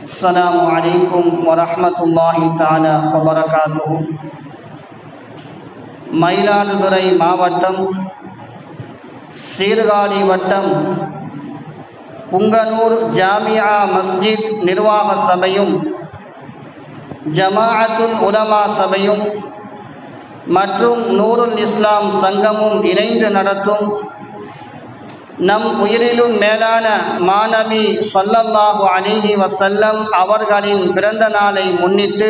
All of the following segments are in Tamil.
السلام عليكم ورحمة الله تعالى وبركاته. மயிலாடுதுறை மாவட்டம் சீர்காழி வட்டம் புங்கனூர் ஜாமியா மஸ்ஜித் நிர்வாக சபையும் ஜமாஅத்துல் உலமா சபையும் மற்றும் நூருல் இஸ்லாம் சங்கமும் இணைந்து நடத்தும் நம் உயிரிலும் மேலான மாநபி ஸல்லல்லாஹு அலைஹி வஸல்லம் அவர்களின் பிறந்த நாளை முன்னிட்டு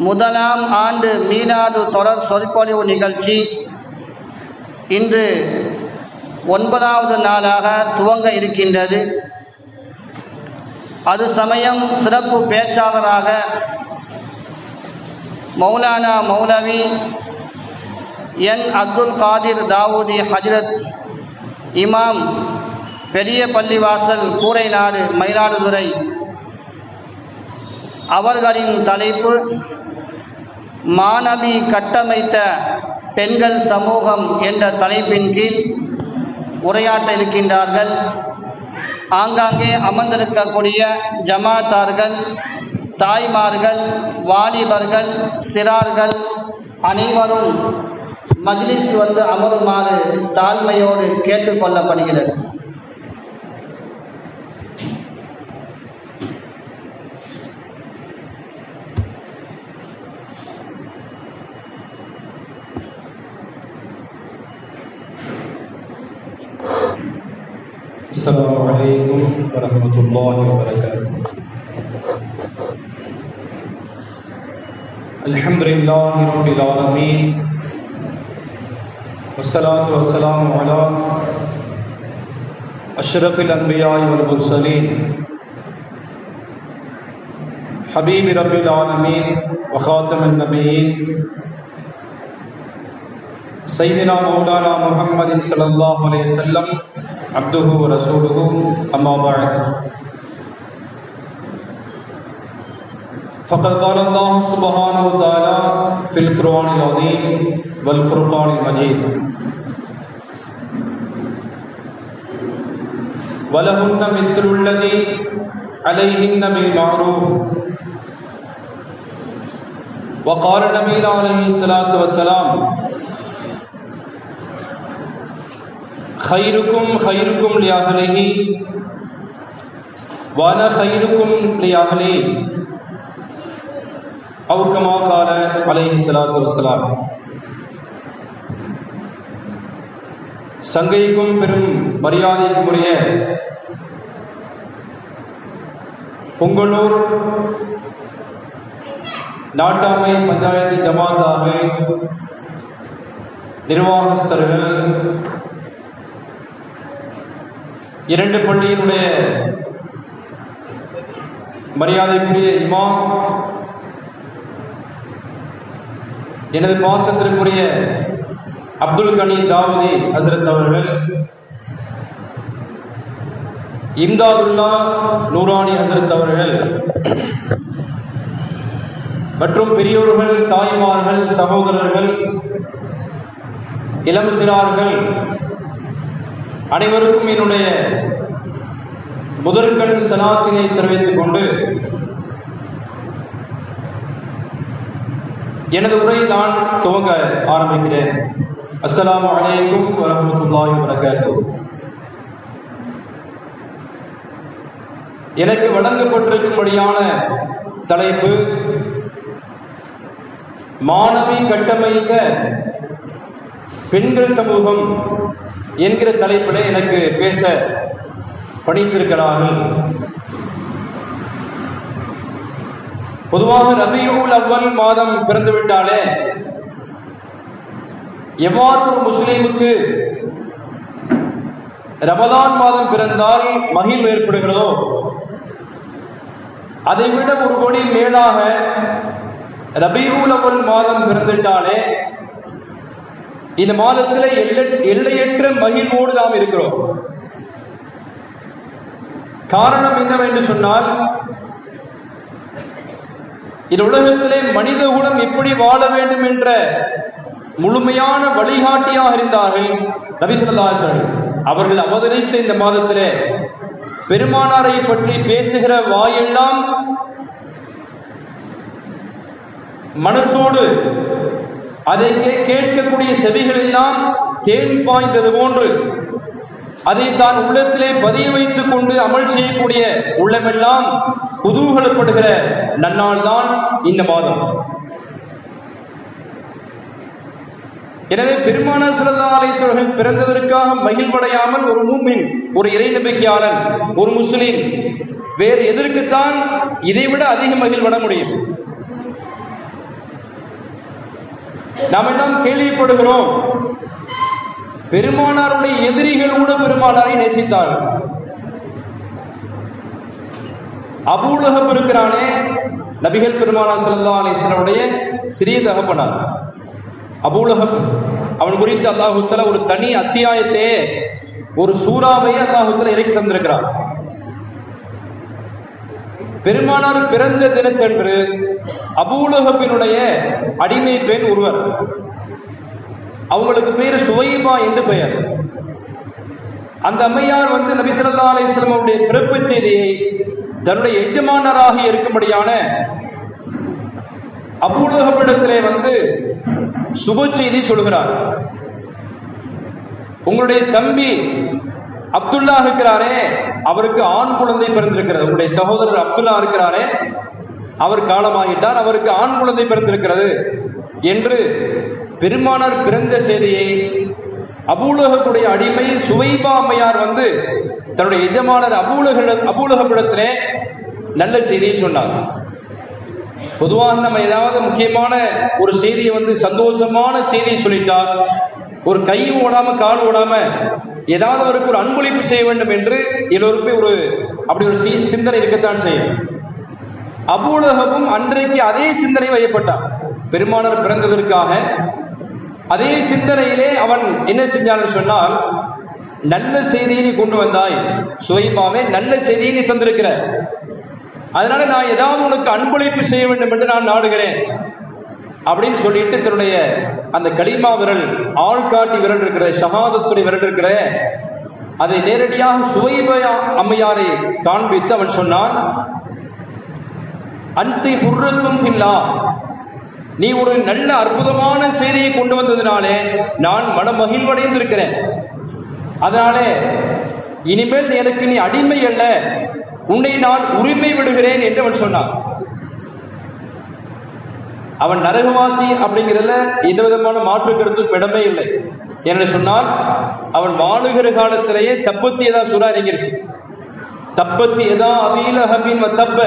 முதலாம் ஆண்டு மீலாது தொடர் சொற்பொழிவு நிகழ்ச்சி இன்று 9வது நாளாக துவங்க இருக்கின்றது. அது சமயம் சிறப்பு பேச்சாளராக மௌலானா மௌலவி என் அப்துல் காதிர் தாவூதி ஹஜ்ரத் இமாம் பெரிய பள்ளிவாசல் கூரைநாடு மயிலாடுதுறை அவர்களின் தலைப்பு மாநபி கட்டமைத்த பெண்கள் சமூகம் என்ற தலைப்பின் கீழ் உரையாற்ற இருக்கின்றார்கள். ஆங்காங்கே அமர்ந்திருக்கக்கூடிய ஜமாத்தார்கள், தாய்மார்கள், வாலிபர்கள், சிறார்கள் அனைவரும் மஜ்லிஸ் வந்து அமருமாறு தாழ்மையோடு கேட்டுக்கொள்ளப்படுகிறது. السلام عليكم ورحمة الله وبركاته. الحمد لله رب العالمين والصلاة والسلام على أشرف الأنبياء والمرسلين حبيب رب العالمين وخاتم النبيين سيدنا مولانا محمد صلى الله عليه وسلم عبده ورسوله أما بعد فقد قال الله سبحانه وتعالى في القرآن العظيم والفرقان المجيد ولهن مثل الذي عليهن بالمعروف وقال النبي عليه الصلاة والسلام خيركم خيركم لأهله وأنا خيركم لأهلي أو كما قال عليه الصلاة والسلام. சங்கைக்கும் பெரும் மரியாதைக்கும் உரிய புங்கனூர் நாட்டாமை பஞ்சாயத்து ஜமாத்தாக நிர்வாகஸ்தர்கள், இரண்டு பள்ளியினுடைய மரியாதைக்குரிய இமாம், எனது பாசத்திற்குரிய அப்துல் கனி தாவூதி ஹசரத் அவர்கள், இம்தாதுல்லா நூரானி ஹசரத் அவர்கள் மற்றும் பெரியோர்கள், தாய்மார்கள், சகோதரர்கள், இளம் சிறார்கள் அனைவருக்கும் என்னுடைய முதற்கண் சலாத்தினை தெரிவித்துக் கொண்டு எனது உரை நான் துவங்க ஆரம்பிக்கிறேன். அஸ்ஸலாமு அலைக்கும் வரஹ்மத்துல்லாஹி வபரகாத்துஹு. எனக்கு வழங்கப்பட்டிருக்கும்படியான தலைப்பு மாணவி கட்டமைக்க பெண்கள் சமூகம் என்கிற தலைப்பில் எனக்கு பேச பணித்திருக்கிறார்கள். பொதுவாக ரபியுல் அவ்வல் மாதம் பிறந்துவிட்டாலே எவ்வாறு ஒரு முஸ்லீமுக்கு ரமலான் மாதம் பிறந்தால் மகிழ்வு ஏற்படுகிறதோ அதைவிட ஒரு கோடி மேலாக ரபியுல் அவ்வல் மாதம் பிறந்துவிட்டாலே இந்த மாதத்தில் எல்லையற்ற மகிழ்வோடு நாம் இருக்கிறோம். காரணம் என்னவென்று சொன்னால், இந்த உலகத்திலே மனித குலம் எப்படி வாழ வேண்டும் என்ற முழுமையான வழிகாட்டியாக இருந்தார்கள் நபி ஸல்லல்லாஹு அலைஹி வஸல்லம் அவர்கள் அவதரித்த இந்த மாதத்திலே பெருமானாரை பற்றி பேசுகிற வாயெல்லாம் மனத்தோடு அதை கேட்கக்கூடிய செவிகள் எல்லாம் தேன் பாய்ந்தது போன்று அதை தான் உள்ளத்திலே பதிய வைத்துக் கொண்டு அமல் செய்யக்கூடிய உள்ளமெல்லாம் குதூகலப்படுகிற நன்னாள் தான் இந்த மாதம். எனவே பெருமானார் ஸல்லல்லாஹு அலைஹி வஸல்லம் பிறந்ததற்காக மகிழ்வடையாமல் ஒரு மூமின், ஒரு இறை நம்பிக்கையாளன், ஒரு முஸ்லிம் வேறு எதற்குத்தான் இதைவிட அதிக மகிழ்வட முடியும்? நாம் எல்லாம் கேள்விப்படுகிறோம், பெருமானாருடைய எதிரிகள் கூட பெருமானாரை நேசித்தார்கள். அபூ லஹப் இருக்கிறானே, நபிகள் பெருமானார் ஸல்லல்லாஹு அலைஹி வஸல்லம் சிறிய தகப்பனார் அபூ லஹப். அவன் குறித்து அல்லாஹ் தஆலா ஒரு தனி அத்தியாயத்தை, ஒரு சூறாவை அல்லாஹ் தஆலா இறக்கி தந்திருக்கிறார். பெருமானார் பிறந்த தினத்தன்று அபூ லஹபினுடைய அடிமை பெண் ஒருவர், அவங்களுக்கு பேர் சுவைபா என்று பெயர். அந்த அம்மையார் நபி ஸல்லல்லாஹு அலைஹி வஸல்லம் அவருடைய பிறப்பு செய்தியை தன்னுடைய எஜமானராக இருக்கும்படியான அபூ லஹபிடத்திலே சுப செய்தி சொல்கிறார். உங்களுடைய தம்பி அப்துல்லா இருக்கிறாரே, அவருக்கு ஆண் குழந்தை பிறந்திருக்கிறது. உங்களுடைய சகோதரர் அப்துல்லா இருக்கிறாரே, அவர் காலமாகிட்டார், அவருக்கு ஆண் குழந்தை பிறந்திருக்கிறது என்று பெருமானார் பிறந்த செய்தியை அபூ லஹபுடைய அடிமை சுவைபா அம்மையார் தன்னுடைய எஜமானர் அபூ லஹபிடத்திலே நல்ல செய்தியை சொன்னார். பொதுவாக நம்ம ஏதாவது முக்கியமான ஒரு செய்தியை சந்தோஷமான செய்தியை சொல்லிட்டால், ஒரு கையும் ஓடாம காலும் ஓடாம ஏதாவது அவருக்கு ஒரு அன்பளிப்பு செய்ய வேண்டும் என்று எல்லோருக்குமே அப்படி ஒரு சிந்தனை இருக்கத்தான் செய்யும். அபூ லஹபும் அன்றைக்கு அதே சிந்தனை வயப்பட்டான். பெருமானார் பிறந்ததற்காக அதே சிந்தனையிலே அவன் என்ன செஞ்சான்னு சொன்னால், நல்ல செய்தியை நீ கொண்டு வந்தாய் சுவைபாவே, நல்ல செய்தியை நீ தந்திருக்கிற, அதனால நான் ஏதாவது உனக்கு அன்பளிப்பு செய்ய வேண்டும் என்று நான் நாடுகிறேன் அப்படின்னு சொல்லிட்டு தன்னுடைய அந்த கலிமா விரல், ஆள்காட்டி விரல் இருக்கிற, ஷஹாதத்துடைய விரல் இருக்கிற, அதை நேரடியாக சுவைபா அம்மையாரை காண்பித்து அவன் சொன்னான், அன்தி ஹுர்ரத்தும் ஃபில்லாஹ், நீ ஒரு நல்ல அற்புதமான செய்தியை கொண்டு வந்ததினாலே நான் மன மகிழ்வடைந்திருக்கிறேன். அதனாலே இனிமேல் எனக்கு நீ அடிமை அல்ல, உன்னை நான் உரிமை விடுகிறேன் என்று அவன் சொன்னான். அவன் நரகவாசி அப்படிங்கிறதுல எந்த விதமான மாற்று கருத்தும் இடமே இல்லை. என்று சொன்னால் அவன் வாழுகிற காலத்திலேயே தப்பத்தி எதா சூரா இறங்கிருச்சு. தப்பத்தி எதா அபீ லஹபின் வத்தப்ப,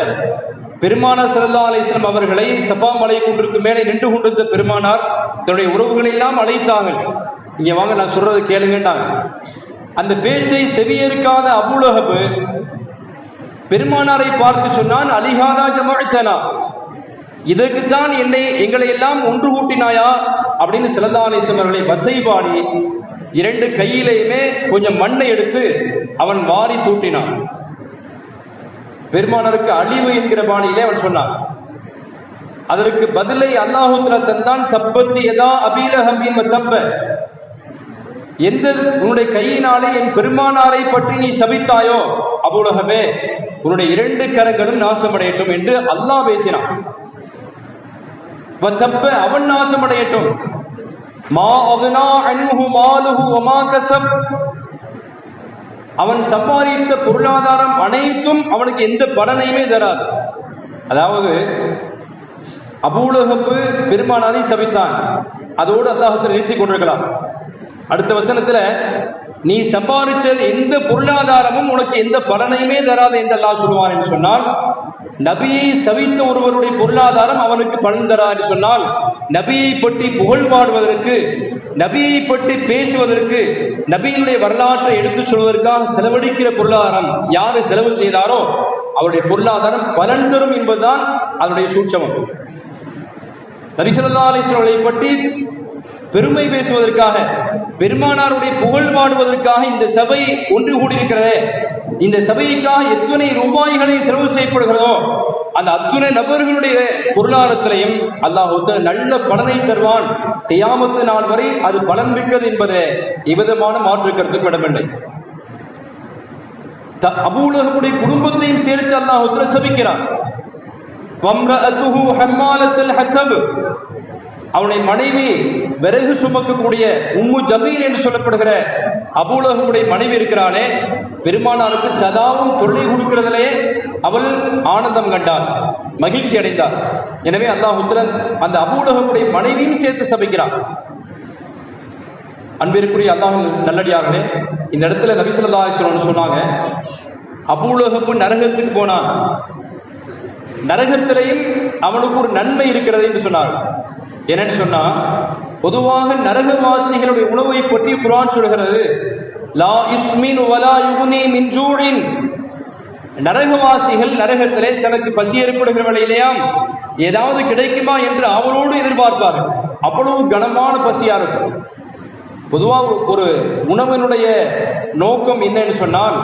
பெருமானார் ஸல்லல்லாஹு அலைஹி வஸல்லம் அவர்களை சஃபா மலை குன்றுக்கு மேலே நின்று கொண்டிருந்த பெருமானார் தன்னுடைய உறவுகளை எல்லாம் அழைத்தார்கள், இங்க வாங்க நான் சொல்றது கேளுங்கட்டாங்க. அந்த பேச்சை செவியேற்காத அபூ லஹப் பெருமானாரை பார்த்து சொன்னான், அலிஹாதா ஜமஅத்தனா, இதற்குத்தான் எங்களை எல்லாம் ஒன்று கூட்டினாயா அப்படின்னு ஸல்லல்லாஹு அலைஹி வஸல்லம் அவர்களை வசைபாடி இரண்டு கையிலேயுமே கொஞ்சம் மண்ணை எடுத்து அவன் வாரி தூட்டினான். பெருமானாருக்கு அழிவு என்கிற பாணியிலே அவன் சொன்னான். அதற்கு பதிலை அல்லாஹ் தஆலா தந்தான், தப்பத்தி யதா அபீ லஹபின் வத்தப்ப, எந்த உன்னுடைய கையினாலே என் பெருமானாரை பற்றி நீ சபித்தாயோ அபூ லஹபே, உன்னுடைய இரண்டு கரங்களும் நாசமடையட்டும் என்று அல்லாஹ் பேசினான். வத்தப்ப, அவன் நாசமடையட்டும். மா அக்னா அன்ஹு மாலுஹு வமா கஸப், அவன் சம்பாதித்த பொருளாதாரம் அனைத்தும் அவனுக்கு எந்த பலனையுமே தராது. அதாவது அபூ லஹப் பெருமானாரை சபித்தான், அதோடு அல்லாஹ் நிறுத்திக் கொண்டிருக்கலாம். அடுத்த வசனத்துல நீ சம்பாதிச்ச எந்த பொருளாதாரமும் உனக்கு எந்த பலனையுமே தராது என்று அல்லாஹ் சொல்லுவான் என்று சொன்னால், நபியை சபித்த ஒருவருடைய பொருளாதாரம் அவனுக்கு பலன் தரா என்று சொன்னால், நபியை பற்றி புகழ் பாடுவதற்கு, நபியை பற்றி பேசுவதற்கு, நபியினுடைய வரலாற்றை எடுத்துச் சொல்வதற்காக செலவழிக்கிற பொருளாதாரம் யாரு செலவு செய்தாரோ அவருடைய பொருளாதாரம் பலன் தரும் என்பதுதான் அதனுடைய சூட்சமம். நபி ஸல்லல்லாஹு அலைஹி வஸல்லம் பற்றி பெருமை பேசுவதற்காக, பெருமானாருடைய புகழ் பாடுவதற்காக இந்த சபை ஒன்று கூடியிருக்கிறதே, இந்த சபைக்காக எத்தனை ரூபாய்களை செலவு செய்யப்படுகிறதோ அந்த அத்துணை நபர்களுடைய பொருளாதாரத்திலையும் அல்லாஹ் நல்ல பலனை தருவான். கியாமத்து நாள் வரை அது பலன் மிக்கது என்பதே எவ்விதமான மாற்று கருத்துக்கு இடமில்லை. அபூலஹபுடைய குடும்பத்தையும் சேர்த்து அல்லாஹ் தஆலா சபிக்கிறான். வம்ரஅத்துஹு ஹம்மாலத்துல் ஹதப், அவனுடைய மனைவி விறகு சுமக்கக்கூடிய உம்மு ஜமீல் என்று சொல்லப்படுகிற அபூலஹபுடைய மனைவி இருக்கிறாளே, பெருமானாருக்கு சதாவும் தொல்லை கொடுக்கிறதிலே அவள் ஆனந்தம் கண்டாள், மகிழ்ச்சி அடைந்தாள். எனவே அல்லாஹ் தஆலா அந்த அபூலஹபுடைய மனைவியும் சேர்த்து சபிக்கிறான். அன்பிற்குரிய அல்லாஹ்வின் நல்லடியார்களே, இந்த இடத்துல நபி ஸல்லல்லாஹு அலைஹி வஸல்லம் சொன்னாங்க, அபூலஹப் நரகத்துக்கு போனான், நரகத்திலையும் அவனுக்கு ஒரு நன்மை இருக்கிறது என்று சொன்னார். என்னன்னு சொன்னா, பொதுவாக நரகவாசிகளுடைய உணவை பற்றி குர்ஆன் சொல்கிறது, லா யுஸ்மின் வலா யுக்னி மின் ஜூஇன். நரகவாசிகள் நரகத்திலே தனக்கு பசி ஏற்படுகிற வேளையிலேயாம் ஏதாவது கிடைக்குமா என்று அவரோடு எதிர்பார்ப்பார்கள். அவ்வளவு கனமான பசியா இருக்கும். பொதுவாக ஒரு உணவினுடைய நோக்கம் என்னன்னு சொன்னால்,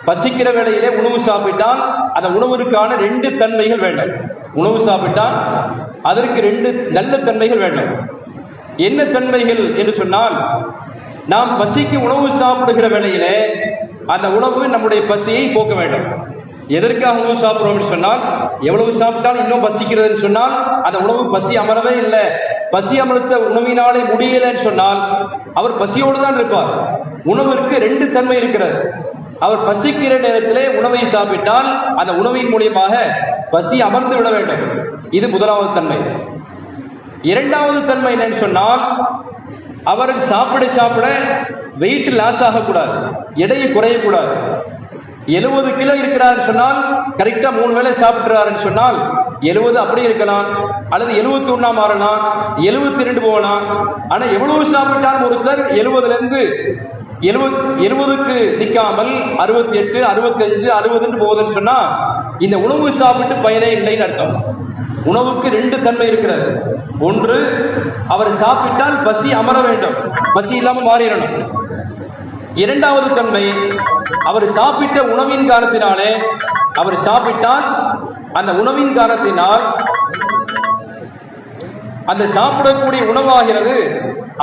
பசிக்கிற வேளையிலே உணவு சாப்பிட்டால் அந்த உணவிற்கான 2 தன்மைகள் வேண்டும். உணவு சாப்பிட்டால் அதற்கு 2 நல்ல தன்மைகள் வேண்டும். என்ன தன்மைகள் என்று சொன்னால், நாம் பசிக்கு உணவு சாப்பிடுகிற வேளையிலே அந்த உணவு நம்முடைய பசியை போக்க வேண்டும். எதற்காக உணவு சாப்பிடுறோம் என்று சொன்னால், எவ்வளவு சாப்பிட்டாலும் இன்னும் பசிக்கிறதுன்னு சொன்னால் அந்த உணவு பசி அமரவே இல்லை, பசி அமர்த்த உணவினாலே முடியலன்னு சொன்னால் அவர் பசியோடு தான் இருப்பார். உணவிற்கு 2 தன்மை இருக்கிறது. அவர் பசிக்கிற நேரத்திலே உணவை சாப்பிட்டால் அந்த உணவின் மூலியமாக பசி அமர்ந்து விட வேண்டும். இது முதலாவது தன்மை. இரண்டாவது தன்மை என்னன்னு சொன்னால், அவர் சாப்பிட சாப்பிட வெயிட் லாஸ் ஆகக்கூடாது, எடையை குறையக்கூடாது. 70 கிலோ இருக்கிறார் சொன்னால் கரெக்டா 3 வேளை சாப்பிட்டுறாருன்னு சொன்னால் 70 அப்படியே இருக்கலாம், அல்லது 71 மாறலாம், 72 போகலாம். ஆனா எவ்வளவு சாப்பிட்டாலும் ஒருத்தர் 70ல இருந்து 70க்கு நிக்காமல் 68, 65, 60 போகுதுன்னு சொன்னா இந்த உணவு சாப்பிட்டு பயனே இல்லைன்னு அர்த்தம். உணவுக்கு 2 தன்மை இருக்கிறது. ஒன்று, அவர் சாப்பிட்டால் பசி அமர வேண்டும், பசி இல்லாமல் மாறிடணும். இரண்டாவது தன்மை, அவர் சாப்பிட்ட உணவின் காரணத்தினாலே, அவர் சாப்பிட்டால் அந்த உணவின் காரணத்தினால் அந்த சாப்பிடக்கூடிய உணவாகிறது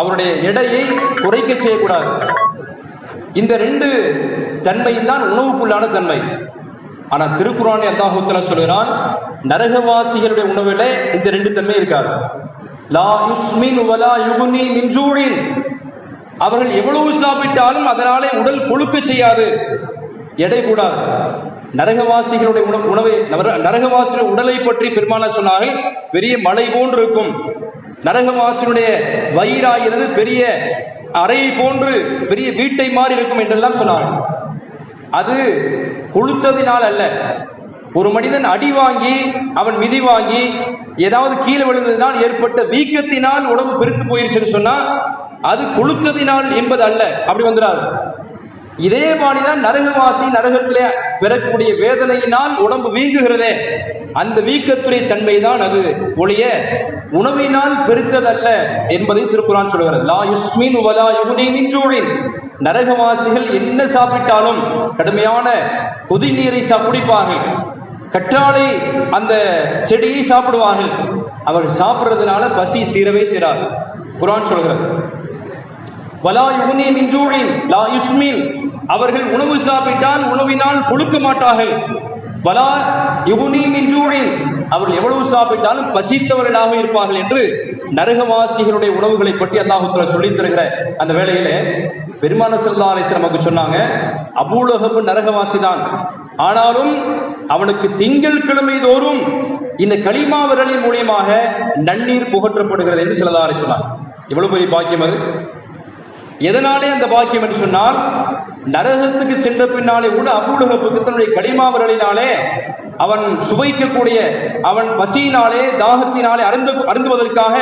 அவருடைய எடையை குறைக்க செய்யக்கூடாது. இந்த 2 தன்மையும் தான் உணவுக்குள்ளான தன்மை. ஆனா திருக்குர்ஆனில் அல்லாஹ் தஆலா சொல்கிறான், நரகவாசிகளுடைய உணவிலே இந்த 2 தன்மை இருக்காது. லா யுஸ்மின் வலா யுக்னி மின் ஜூஇன். அவர்கள் எவ்வளவு சாப்பிட்டாலும் அதனாலே உடல் கொழுக்க செய்யாது, எடை கூடாது. நரகவாசிகளுடைய உணவை, நரகவாசிகளுடைய உடலை பற்றி பெருமானார் சொன்னார்கள், பெரிய மலை போன்று இருக்கும். நரகவாசியுடைய வயிறாகிறது பெரிய அறையை போன்று பெரிய வீட்டை மாறி இருக்கும் என்றெல்லாம் சொன்னார்கள். அது கொழுத்ததினால் அல்ல. ஒரு மனிதன் அடி வாங்கி, அவன் மிதி வாங்கி ஏதாவது கீழே விழுந்ததினால் ஏற்பட்ட வீக்கத்தினால் உடம்பு பெருத்து போயிருச்சுன்னு சொன்னா அது கொழுத்ததினால் என்பது அல்ல, அப்படி வந்துடாது. இதே மாதிரிதான் நரகவாசி நரகத்திலே பெறக்கூடிய வேதனையினால் உடம்பு வீங்குகிறதே, அந்த வீக்கத்துடைய தன்மைதான் அது ஒழிய உணவினால் பெருத்ததல்ல என்பதை திருக்குர்ஆன் சொல்கிறது. லா யுஸ்மின் வலா யுக்னி மின் ஜூஇன். நரகவாசிகள் என்ன சாப்பிட்டாலும் கடுமையான கொதி நீரை குடிப்பார்கள், கற்றாழை அந்த செடியை சாப்பிடுவார்கள். அவர்கள் சாப்பிடுறதுனால பசி தீரவே தீராது. குர்ஆன் சொல்கிறது, வலா யுக்னி மின் ஜூஇன் லா யுஸ்மின். அவர்கள் உணவு சாப்பிட்டால் உணவினால் கொழுக்க மாட்டார்கள். வலா யுக்னி மின் ஜூஇன். அவர்கள் எவ்வளவு சாப்பிட்டாலும் பசித்தவர்களாக இருப்பார்கள் என்று நரகவாசிகளுடைய உணவுகளை பற்றி அல்லாஹ் தஆலா சொல்லித் தருகிற அந்த வேளையிலே பெருமானார் ஸல்லல்லாஹு அலைஹி வஸல்லம் நமக்கு சொன்னாங்க, அபூலஹப் நரகவாசி தான், ஆனாலும் அவனுக்கு திங்கட்கிழமை தோறும் இந்த கலிமா விரலின் மூலியமாக நன்னீர் புகற்றப்படுகிறது என்று ஸல்லல்லாஹு அலைஹி வஸல்லம். எவ்வளவு பெரிய பாக்கியம் அது! எதனாலே அந்த பாக்கியம் என்று சொன்னால், நரகத்துக்கு சென்ற பின்னாலே கூட அபூலஹபுக்கு தன்னுடைய கலிமா விரலினாலே அவன் சுவைக்கக்கூடிய, அவன் பசியினாலே தாகத்தினாலே அருந்துவதற்காக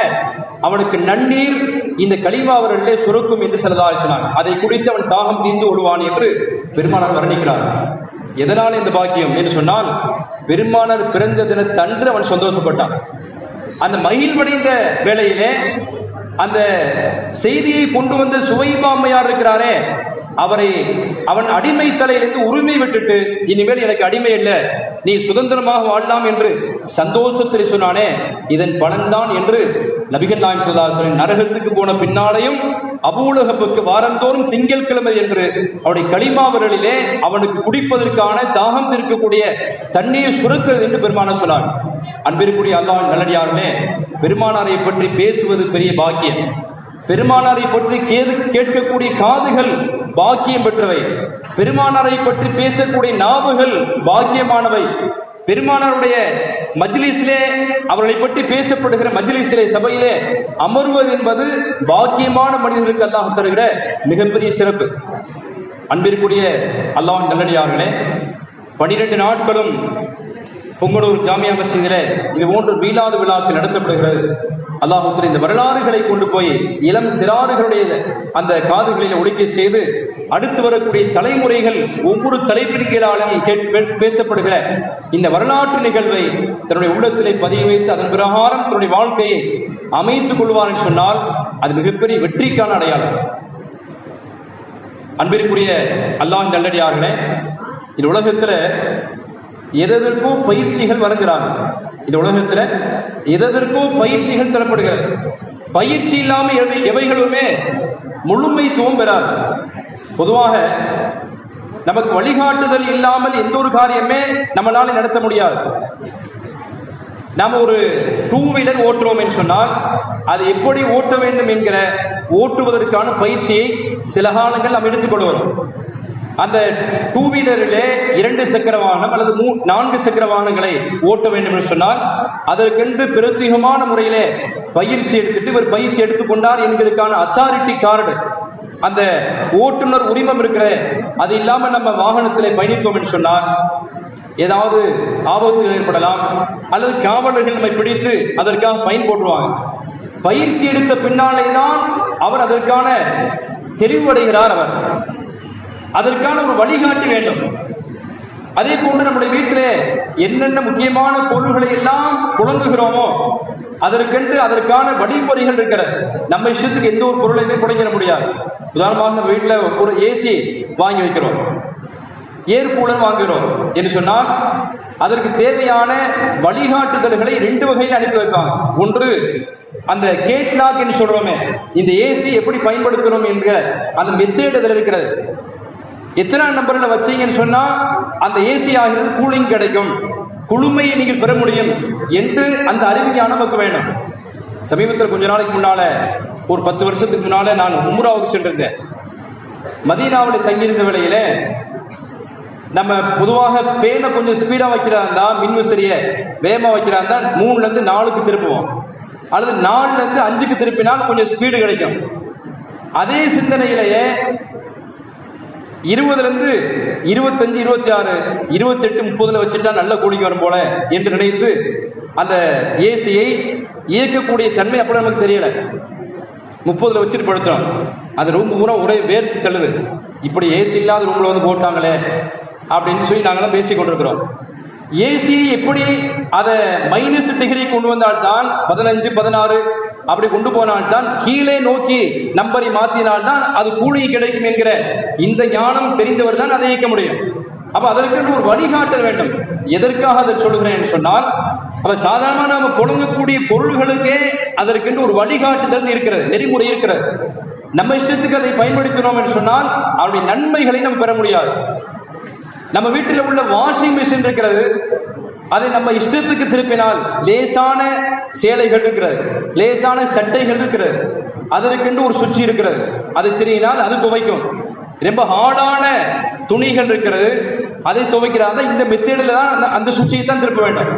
அவனுக்கு நன்னீர் இந்த கலிமா விரலிலே சுரக்கும் என்று ஸல்லல்லாஹு அலைஹி வஸல்லம். அதை குடித்து அவன் தாகம் தீர்ந்து ஓடுவான் என்று பெருமானார் வர்ணிக்கிறார். எதனால் இந்த பாக்கியம் என்று சொன்னால், பெருமானார் பிறந்த தினத்தன்று அவன் சந்தோஷப்பட்டான். அந்த மகிழ்வடைந்த வேளையிலே அந்த செய்தியை கொண்டு வந்த சுவைபா அம்மையார் இருக்கிறாரே, அவன் அடிமை தலையிலிருந்து உரிமை விட்டுட்டு இனிமேல் எனக்கு அடிமை இல்லை, நீ சுதந்திரமாக வாழலாம் என்று சந்தோஷத்தில் சொன்னானே, இதன் பலன்தான் என்று நபிகள் நாயகம் ஸல்லல்லாஹு அலைஹி வஸல்லம் நரகத்துக்கு போன பின்னாலேயும் அபூலஹபுக்கு வாரந்தோறும் திங்கட்கிழமை என்று அவருடைய களிமாவர்களிலே அவனுக்கு குடிப்பதற்கான தாகம் இருக்கக்கூடிய தண்ணீர் சுரக்கிறது என்று பெருமானார் சொன்னார். அன்பிற்குரிய அல்லாஹ்வின் நல்லடியார்களே, பெருமானாரை பற்றி பேசுவது பெரிய பாக்கியம். பெருமானாரை பற்றி கேட்கக்கூடிய காதுகள் பாக்கியம் பெற்றவை. பெருமானாரை பற்றி பேசக்கூடிய நாவுகள் பாக்கியமானவை. பெருமானாருடைய மஜ்லிஸிலே அவர்களை பற்றி பேசப்படுகிற மஜ்லிஸிலே சபையிலே அமர்வது என்பது பாக்கியமான மனிதர்களுக்கு அல்லாஹ் தருகிற மிகப்பெரிய சிறப்பு. அன்பிற்குரிய அல்லாஹ்வின் நல்லடியார்களே, 12 நாட்களும் பொங்கலூர் ஜாமியா மஸ்ஜிதிலே இது போன்ற மீலாது விழாக்கள் நடத்தப்படுகிறது. அல்லாஹ் இந்த வரலாறுகளை கொண்டு போய் இளம் சிறார்களுடைய அந்த காதுகளில் ஒழிக்க செய்து அடுத்து வரக்கூடிய தலைமுறைகள் ஒவ்வொரு தலைப்பின் கீழாலும் பேசப்படுகிற இந்த வரலாற்று நிகழ்வை தன்னுடைய உள்ளத்திலே பதிய வைத்து அதன் பிரகாரம் தன்னுடைய வாழ்க்கையை அமைத்துக் கொள்வார் என்று சொன்னால் அது மிகப்பெரிய வெற்றிக்கான அடையாளம். அன்பிற்குரிய அல்லாஹ்வின் நல்லடியார்களே, இந்த உலகத்துல எதற்கோ பயிற்சிகள் வழங்குகிறாங்க. இந்த உலகத்துல எதற்கோ பயிற்சிகள் தரப்படுகிறது. பயிற்சி இல்லாம எவைகளுமே முழுமைத்துவம் பெறாது. பொதுவாக நமக்கு வழிகாட்டுதல் இல்லாமல் எந்த ஒரு காரியமே நம்மளால நடத்த முடியாது. நாம ஒரு 2 வீலர் ஓட்டுறோம் என்று சொன்னால் அது எப்படி ஓட்ட வேண்டும் என்கிற ஓட்டுவதற்கான பயிற்சியை சில காலங்கள் நாம் எடுத்துக்கொள்வோம். அந்த 2 வீலரிலே 2 சக்கர வாகனம் அல்லது 4 சக்கர வாகனங்களை ஓட்ட வேண்டும் என்று சொன்னால் அதற்கென்று பிரத்யேகமான முறையிலே பயிற்சி எடுத்துட்டு இவர் பயிற்சி எடுத்துக்கொண்டார் என்கிறதுக்கான அத்தாரிட்டி கார்டு, அந்த ஓட்டுநர் உரிமம் இருக்கிற அது இல்லாமல் நம்ம வாகனத்திலே பயணித்தோம் என்று சொன்னால் ஏதாவது ஆபத்துகள் ஏற்படலாம் அல்லது காவலர்கள் நம்மை பிடித்து அதற்காக ஃபைன் போட்டுருவாங்க. பயிற்சி எடுத்த பின்னாலே தான் அவர் அதற்கான தெளிவடைகிறார். அவர் அதற்கான ஒரு வழிகாட்டி வேண்டும். அதே போன்று நம்முடைய வீட்டிலே என்னென்ன முக்கியமான பொருள்களை எல்லாம் புழங்குகிறோமோ அதற்கென்று அதற்கான வழிமுறைகள் இருக்கிறது. நம்ம இஷ்டத்துக்கு எந்த ஒரு பொருளையுமே புழங்கிட முடியாது. உதாரணமாக நம்ம வீட்டில் ஒரு ஏசி வாங்கி வைக்கிறோம், ஏர் கூலர் வாங்குகிறோம் என்று சொன்னால் அதற்கு தேவையான வழிகாட்டுதல்களை 2 வகையில் அனுப்பி வைப்பாங்க. ஒன்று அந்த கேட்லாக் என்று சொல்றோமே, இந்த ஏசி எப்படி பயன்படுத்துகிறோம் என்கிற அந்த மெத்தேடுதல் இருக்கிறது. எத்தனை நம்பர்ல வச்சீங்கன்னு சொன்னா அந்த ஏசி ஆகிறது கூலிங் கிடைக்கும், குளுமையை நீங்கள் பெற முடியும் என்று அந்த அறிவிஞானம் நமக்கு வேணும். சமீபத்தில் கொஞ்ச நாளைக்கு முன்னால ஒரு 10 வருஷத்துக்கு முன்னால நான் உம்ராவுக்கு சென்றிருந்தேன். மதீனாவில் தங்கியிருந்த வேளையில நம்ம பொதுவாக ஃபேனை கொஞ்சம் ஸ்பீடா வைக்கிறதா இருந்தா, மின்விசிறிய வேகமா வைக்கிறதா இருந்தா 3ல இருந்து 4க்கு திருப்புவோம், அல்லது 4ல இருந்து 5க்கு திருப்பினால் கொஞ்சம் ஸ்பீடு கிடைக்கும். அதே சிந்தனையிலேயே 20ல இருந்து 25, 26, 28, 30ல வச்சுட்டா நல்ல கூலிங் வரும் போல என்று நினைத்து அந்த ஏசியை இயக்கக்கூடிய தன்மை அப்படி நமக்கு தெரியல. 30ல வச்சுட்டு படுத்தோம், அந்த ரூம் பூரா ஒரே வேர்த்து தள்ளுது. இப்படி ஏசி இல்லாத ரூம்ல வந்து போட்டாங்களே அப்படின்னு சொல்லி நாங்களாம் பேசி கொண்டிருக்கிறோம். ஏசி எப்படி அதை -டிகிரி கொண்டு வந்தால்தான் 15, 16 அப்படி கொண்டு போனால்தான் கீழே நோக்கி நம்பரை மாற்றினால்தான் அது கூலிங் கிடைக்கும் என்கிற இந்த ஞானம் தெரிந்தவர் தான் அதை இயக்க முடியும். அப்ப அதற்கென்று ஒரு வழிகாட்டல் வேண்டும். எதற்காக அதை சொல்லுகிறேன் என்று சொன்னால், அப்ப சாதாரணமாக நம்ம புழங்கக்கூடிய பொருள்களுக்கே அதற்கென்று ஒரு வழிகாட்டுதல் இருக்கிறது, நெறிமுறை இருக்கிறது. நம்ம இஷ்டத்துக்கு அதை பயன்படுத்தினோம் என்று சொன்னால் அவருடைய நன்மைகளை நம்ம பெற முடியாது. நம்ம வீட்டில் உள்ள வாஷிங் மிஷின் இருக்கிறது, அதை நம்ம இஷ்டத்துக்கு திருப்பினால் லேசான சேலைகள் இருக்கிறது, லேசான சட்டைகள் இருக்கிறது, அதற்கென்று ஒரு சுவிட்ச் இருக்கிறது, அதை திரியினால் அது துவைக்கும். ரொம்ப ஹார்டான துணிகள் இருக்கிறது, அதை துவைக்கிறாங்க. இந்த மெத்தேடில் தான் அந்த சுவிட்சை தான் திருப்ப வேண்டும்.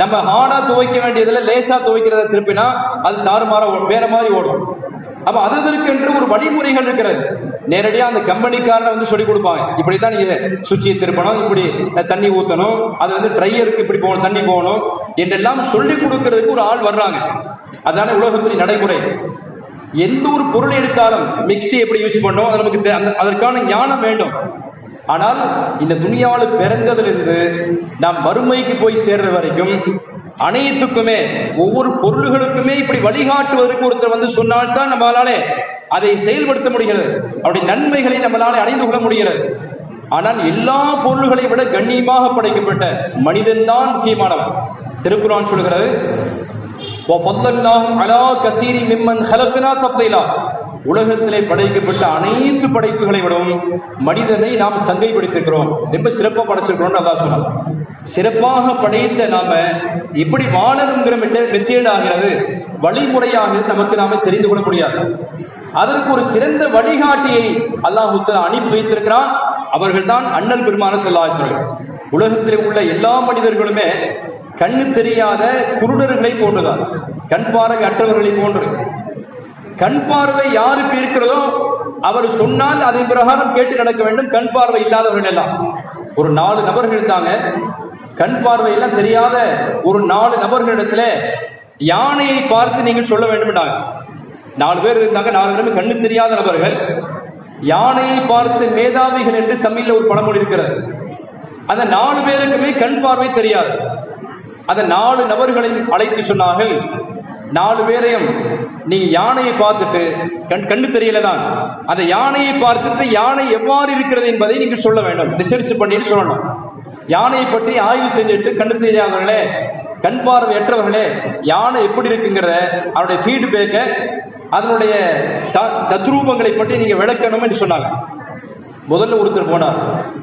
நம்ம ஹார்டா துவைக்க வேண்டியதில் லேசா துவைக்கிறத திருப்பினா அது தாறுமாற வேற மாதிரி ஓடும். அப்ப அதற்கென்று ஒரு வழிமுறைகள் இருக்கிறது. நேரடியாக அந்த கம்பெனிக்காரனை வந்து சொல்லி கொடுப்பாங்க, இப்படித்தான் நீங்க சுவிட்சை திருப்பணும், இப்படி தண்ணி ஊற்றணும், அது வந்து ட்ரையருக்கு இப்படி போகணும், தண்ணி போகணும் என்றெல்லாம் சொல்லி கொடுக்கறதுக்கு ஒரு ஆள் வர்றாங்க. அதான உலகத்துறை நடைமுறை. எந்த ஒரு பொருளை எடுத்தாலும் மிக்சி எப்படி யூஸ் பண்ணோம் அது நமக்கு அதற்கான ஞானம் வேண்டும். ஆனால் இந்த துனியாவில் பிறந்ததிலிருந்து நாம் மறுமைக்கு போய் சேர்ற வரைக்கும் அனைத்துக்குமே ஒவ்வொரு பொருள்களுக்குமே இப்படி வழிகாட்டுவதற்கு ஒருத்தர் வந்து சொன்னால்தான் நம்மளாலே அதை செயல்படுத்த முடிகிறது, அவருடைய நன்மைகளை நம்மளாலே அடைந்து கொள்ள முடிகிறது. ஆனால் எல்லா பொருள்களை விட கண்ணியமாக படைக்கப்பட்ட மனிதன் தான் முக்கியமானவன். திருக்குர்ஆன் சொல்கிறது, வஃபல்லல்னாஹும் அலா கஸீரின் மிம்மன் ஹலக்னா தஃதீலா. உலகத்திலே படைக்கப்பட்ட அனைத்து படைப்புகளை விடவும் மனிதனை நாம் சங்கை பிடித்திருக்கிறோம், ரொம்ப சிறப்பாக படைச்சிருக்கிறோம். அல்லாஹ் சொன்னார். சிறப்பாக படைத்த நாம எப்படி வாழணுங்கிற மெத்தேட் ஆகிறது, வழிமுறையாக நமக்கு நாம தெரிந்து கொள்ள முடியாது. அதற்கு ஒரு சிறந்த வழிகாட்டியை அல்லாஹ் தஆலா அனுப்பி வைத்திருக்கிறான். அவர்கள் தான் அண்ணல் பெருமான ஸல்லல்லாஹு அலைஹி வஸல்லம். உலகத்திலே உள்ள எல்லா மனிதர்களுமே கண்ணு தெரியாத குருடர்களை போன்றுதான், கண் பார்வை அற்றவர்களை போன்று. கண் பார்வை யாருக்கு இருக்கிறதோ அவர் சொன்னால் அதன் பிரகாரம் கேட்டு நடக்க வேண்டும். கண் பார்வை இல்லாதவர்கள் எல்லாம் ஒரு 4 நபர்கள் இருந்தாங்க. கண் பார்வை எல்லாம் தெரியாத ஒரு 4 நபர்களிடத்துல யானையை பார்த்து நீங்கள் சொல்ல வேண்டும். 4 பேர் இருந்தாங்க. 4 பேருமே கண்ணு தெரியாத நபர்கள். யானையை பார்த்து மேதாவிகள் என்று தமிழ்ல ஒரு பழமொழி இருக்கிறது. அந்த 4 பேருக்குமே கண் பார்வை தெரியாது. அந்த 4 நபர்களையும் அழைத்து சொன்னார்கள், 4 பேரையும் நீங்க யானையை பார்த்துட்டு கண்ணு தெரியலதான், அந்த யானையை பார்த்துட்டு யானை எவ்வாறு இருக்கிறது என்பதை நீங்க சொல்ல வேண்டும், ரிசர்ச் பண்ணிட்டு சொல்லணும். யானையை பற்றி ஆய்வு செஞ்சுட்டு கண்ணு தெரியாதவர்களே, கண் பார்வையற்றவர்களே, யானை எப்படி இருக்குங்கிறத அவருடைய ஃபீட்பேக்க, அதனுடைய தத்ரூபங்களை பற்றி நீங்க விளக்கணும் என்று சொன்னாங்க. முதல்ல ஒருத்தர் போனார்,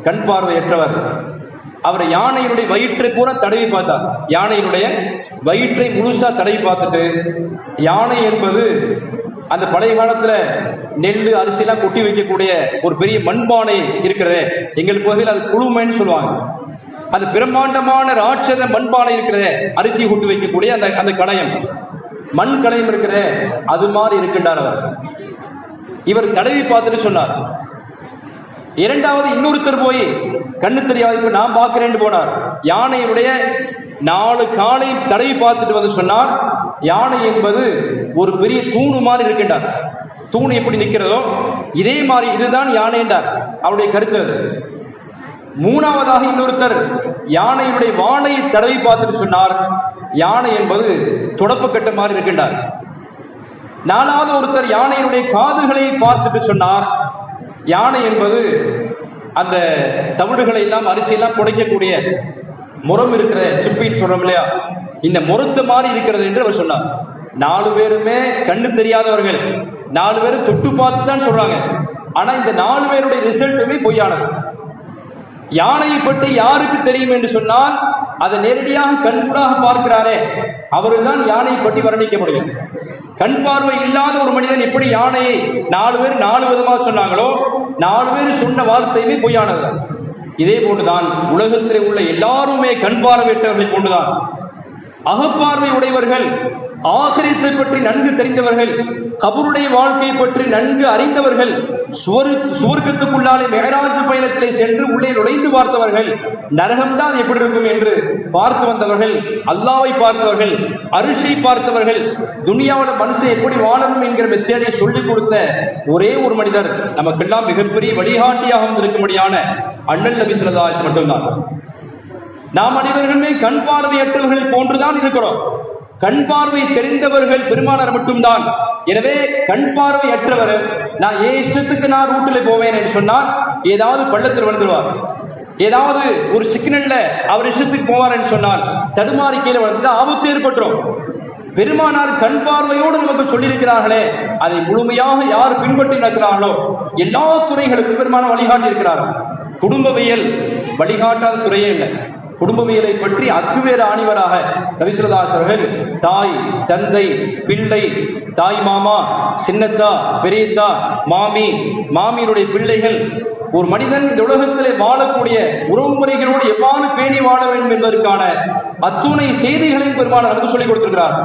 கண் பார்வையற்றவர். அவர் யானையினுடைய வயிற்றை பூரா தடவி பார்த்தார். யானையினுடைய வயிற்றை முழுசா தடவி பார்த்துட்டு, யானை என்பது அந்த பழைய காலத்துல நெல் அரிசி எல்லாம் கொட்டி வைக்கக்கூடிய ஒரு பெரிய மண்பானை இருக்கிறதே, எங்கள் பகுதியில் அது குழுமைன்னு சொல்லுவாங்க. அந்த பிரம்மாண்டமான ராட்சத மண்பானை இருக்கிறதே, அரிசி கொட்டி வைக்கக்கூடிய அந்த அந்த களையம், மண் களையம் இருக்கிறதே, அது மாதிரி இருக்கின்றார் அவர். இவர் தடவி பார்த்துட்டு சொன்னார். இரண்டாவது இன்னொருத்தர் போய் கண்ணு தெரியாது, இப்ப நான் பார்க்கிறேன்னு போனார். யானையுடைய 4 காலை தடவி பார்த்துட்டு வந்து சொன்னார், யானை என்பது ஒரு பெரிய தூணு மாதிரி இருக்கின்றார். தூணு எப்படி நிற்கிறதோ இதே மாதிரி இதுதான் யானை என்றார். அவருடைய கருத்து. மூணாவதாக இன்னொருத்தர் யானையினுடைய வாழையை தடவி பார்த்துட்டு சொன்னார், யானை என்பது தொடப்பு கட்ட மாதிரி இருக்கின்றார். 4வது ஒருத்தர் யானையினுடைய காதுகளை பார்த்துட்டு சொன்னார், யானை என்பது அந்த தவிடுகளை எல்லாம் அரிசியெல்லாம் புடைக்கக்கூடிய முறம் இருக்கிற சிப்பின்னு சொல்றோம் இல்லையா, இந்த முறத்து மாதிரி இருக்கிறது என்று அவர் சொன்னார். 4 பேருமே கண்ணு தெரியாதவர்கள், 4 பேரும் தொட்டு பார்த்து தான் சொல்றாங்க. ஆனா இந்த 4 பேருடைய ரிசல்ட்டுமே பொய்யானது. யானையை பற்றி யாருக்கு தெரியும் என்று சொன்னால், அதை நேரடியாக கண்கூடாக பார்க்கிறாரே அவருதான் யானையை பற்றி வர்ணிக்க முடியும். கண் பார்வை இல்லாத ஒரு மனிதன் எப்படி யானையை 4 பேர் 4 விதமாக சொன்னாங்களோ, 4 பேர் சொன்ன வார்த்தையுமே பொய்யானது. இதே போன்றுதான் உலகத்தில் உள்ள எல்லாருமே கண் பார்வையற்றவர்களை போன்றுதான். அகப்பார்வை உடையவர்கள், ஆகிரத்தை பற்றி நன்கு தெரிந்தவர்கள், கபருடைய வாழ்க்கையை பற்றி நன்கு அறிந்தவர்கள், சுவர்க்கத்துக்குள்ளாலே மெஹராஜ் பயணத்திலே சென்று உள்ளே நுழைந்து பார்த்தவர்கள், நரகம்தான் எப்படி இருக்கும் என்று பார்த்து வந்தவர்கள், அல்லாவை பார்த்தவர்கள், அரிசை பார்த்தவர்கள், துனியாவில் மனுஷன் எப்படி வாழணும் என்கிற மெத்தேடை சொல்லிக் கொடுத்த ஒரே ஒரு மனிதர் நமக்கெல்லாம் மிகப்பெரிய வழிகாட்டியாக வந்திருக்கும்படியான அண்ணல் நபி ஸல்லல்லாஹு அலைஹி வஸல்லம் மட்டும்தான். நாம் அனைவர்களுமே கண் பார்வையற்றவர்கள் போன்றுதான் இருக்கிறோம். கண் பார்வை தெரிந்தவர்கள் பெருமானார் மட்டும்தான். எனவே கண் பார்வை அற்றவர் நான் ஏன் இஷ்டத்துக்கு நான் ரூட்டில் போவேன் என்று சொன்னால் ஏதாவது பள்ளத்தில் விழுந்துருவார், ஏதாவது ஒரு சிக்னல்ல அவர் இஷ்டத்துக்கு போவார் என்று சொன்னால் தடுமாறி கீழே விழுந்துட்டு ஆபத்து ஏற்பட்டுரும். பெருமானார் கண் பார்வையோடு நமக்கு சொல்லியிருக்கிறார்களே, அதை முழுமையாக யார் பின்பற்றி நடக்கிறார்களோ எல்லா துறைகளுக்கும் பெருமானார் வழிகாட்டி இருக்கிறார்கள். குடும்பவியல் வழிகாட்டாத துறையே இல்லை. குடும்பவியலை பற்றி அக்குவேறு ஆணிவராக நபி ஸல்லல்லாஹு அலைஹி வஸல்லம் தாய், தந்தை, பிள்ளை, தாய் மாமா, சின்னத்தா, பெரியத்தா, மாமி, மாமியினுடைய பிள்ளைகள், ஒரு மனிதன் இந்த உலகத்திலே வாழக்கூடிய உறவு முறைகளோடு எவ்வாறு பேணி வாழ வேண்டும் என்பதற்கான அத்துணை செய்திகளையும் பெருமானார் நமக்கு சொல்லிக் கொடுத்திருக்கிறார்.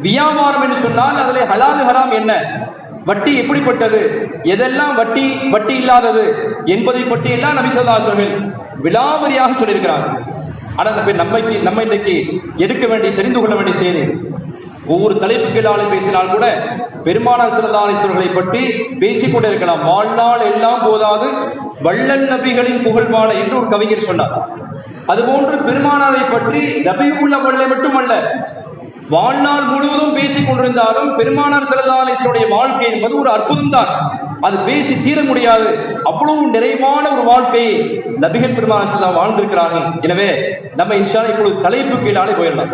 வியாபாரம் என்று சொன்னால் அதிலே ஹலால் ஹராம் என்ன, வட்டி எப்படிப்பட்டது, எதெல்லாம் வட்டி வட்டி இல்லாதது என்பதை பற்றி எல்லாம் நபி ஸல்லல்லாஹு அலைஹி வஸல்லம் விலாவரியாக சொல்லியிருக்கிறார். ஆனால் நம்ம இன்றைக்கு எடுக்க வேண்டிய, தெரிந்து கொள்ள வேண்டிய செய்தி, ஒவ்வொரு தலைப்புகளாலும் பேசினால் கூட பெருமானார் ஸல்லல்லாஹு அலைஹி வஸல்லம் பற்றி பேசிக்கொண்டே இருக்கலாம். வாழ்நாள் எல்லாம் போதாது வள்ளல் நபிகளின் புகழ்பாட என்று ஒரு கவிஞர் சொன்னார். அதுபோன்று பெருமானாரை பற்றி நபியுள்ள வள்ளை மட்டுமல்ல, வாழ்நாள் முழுவதும் பேசிக் கொண்டிருந்தாலும் பெருமானார் ஸல்லல்லாஹு அலைஹி வஸல்லம் வாழ்க்கை என்பது ஒரு அற்புதம் தான். அது பேசி தீர முடியாது. அவ்வளவு நிறைவான ஒரு வாழ்க்கையை நபிகள் பெருமானார் ஸல்லல்லாஹு அலைஹி வஸல்லம் வாழ்ந்திருக்கிறார்கள். எனவே நம்ம இன்ஷா அல்லாஹ் இப்பொழுது தலைப்பு கீழாலே போயிடலாம்.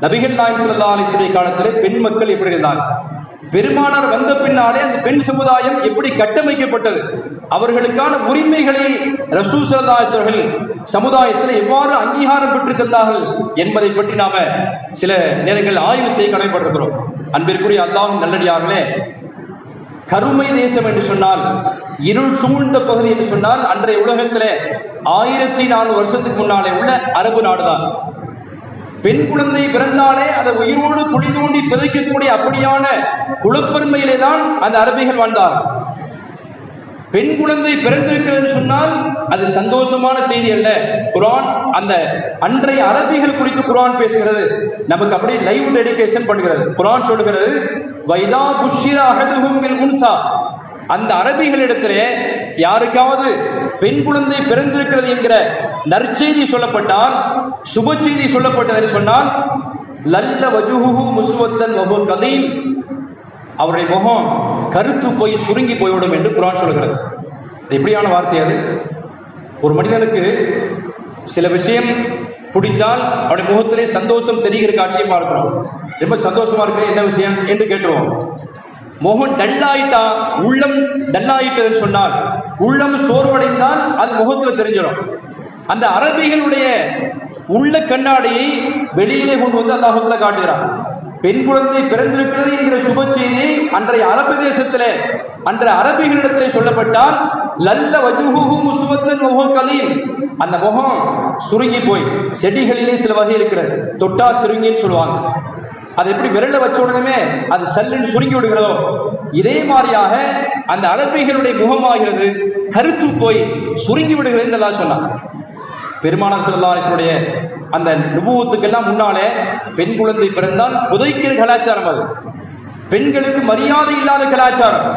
நபிகள் நாயகம் ஸல்லல்லாஹு அலைஹி வஸல்லம் காலத்திலே பெண் மக்கள் எப்படி இருந்தாங்க, பெருமானார் வந்த பின்னாலே அந்த பெண் சமுதாயம் எப்படி கட்டமைக்கப்பட்டது, அவர்களுக்கான உரிமைகளை ரசூல் ஸல்லல்லாஹு அலைஹி வஸல்லம் சமுதாயத்தில் எவ்வாறு அங்கீகாரம் பெற்று தந்தார்கள் என்பதை பற்றி நாம சில நேரங்கள் ஆய்வு செய்ய கடமைப்பட்டிருக்கிறோம். அன்பிற்குரிய அல்லாஹ்வின் நல்லடியார்களே, கருமை தேசம் என்று சொன்னால், இருள் சூழ்ந்த பகுதி என்று சொன்னால், அன்றைய உலகத்திலே 1400 வருஷத்துக்கு முன்னாலே உள்ள அரபு நாடுதான். பெண் குழந்தை பிறந்தாலே அதை உயிரோடு குழி தோண்டி பிதைக்கக்கூடிய அப்படியான குலப்பெருமையிலே தான் அந்த அரபிகள் வாழ்ந்தார். பெண் குழந்தை பிறந்திருக்கிறது சொன்னால் அது சந்தோஷமான செய்தி அல்ல. குர்ஆன் அந்த அன்றைய அரபிகள் குறித்து குர்ஆன் பேசுகிறது, நமக்கு அப்படியே லைவ் டெடிகேஷன் பண்ணுகிறது. குர்ஆன் சொல்கிறது, வைதா புஷ்ஷிரா அஹதுஹும் பில் உன்சா, அந்த அரபிகளிடத்திலே யாருக்காவது பெண் குழந்தை பிறந்திருக்கிறது என்கிற நற்செய்தி சொல்லப்பட்டால், சுப செய்தி சொல்லப்பட்டது சொன்னால், லல்ல வஜுஹு முஸ்வத்தன் வஹு கலீம், அவருடைய முகம் கருத்து போய் சுருங்கி போய்விடும் என்று குர்ஆன் சொல்கிறது. எப்படியான வார்த்தை அது? ஒரு மனிதனுக்கு சில விஷயம் பிடிச்சால் அவருடைய முகத்திலே சந்தோஷம் தெரிகிற காட்சியை பார்க்கிறோம். ரொம்ப சந்தோஷமா இருக்கு, என்ன விஷயம் என்று கேட்டுருவோம். முகம் டல்லாயிட்டா, உள்ளம் டல்லாயிட்டதுன்னு சொன்னால், உள்ளம் சோர்வடைந்தால் அது முகத்தில் தெரிஞ்சிடும். அந்த அரபிகளுடைய உள்ள கண்ணாடியை வெளியிலே கொண்டு வந்து அல்லாஹ் தஆலா காட்டுகிறார். பெண் குழந்தை பிறந்திருக்கிறது என்கிற சுப செய்தி அன்றைய அரபு தேசத்திலே அன்றைய அரபிகளிடத்திலே சொல்லப்பட்டால், லல்ல வஜுஹு முஸ்வத்தன் வஹு கலீம், அந்த முகம் சுருங்கி போய், செடிகளிலே சில வகை இருக்கிறது, தொட்டா சுருங்கின்னு சொல்லுவாங்க, அது எப்படி விரல வச்ச உடனே அது சல்லுன்னு சுருங்கி விடுகிறதோ, இதே மாதிரியாக அந்த அரபிகளுடைய முகமாகிறது கருத்து போய் சுருங்கி விடுகிறது என்று அல்லாஹ் சொன்னார். பெருமானார் ஸல்லல்லாஹு அலைஹி வஸல்லம் அந்த நுபுவத்துக்கெல்லாம் முன்னாலே பெண் குழந்தை பிறந்தால் புதைக்கிற கலாச்சாரம், அது பெண்களுக்கு மரியாதை இல்லாத கலாச்சாரம்.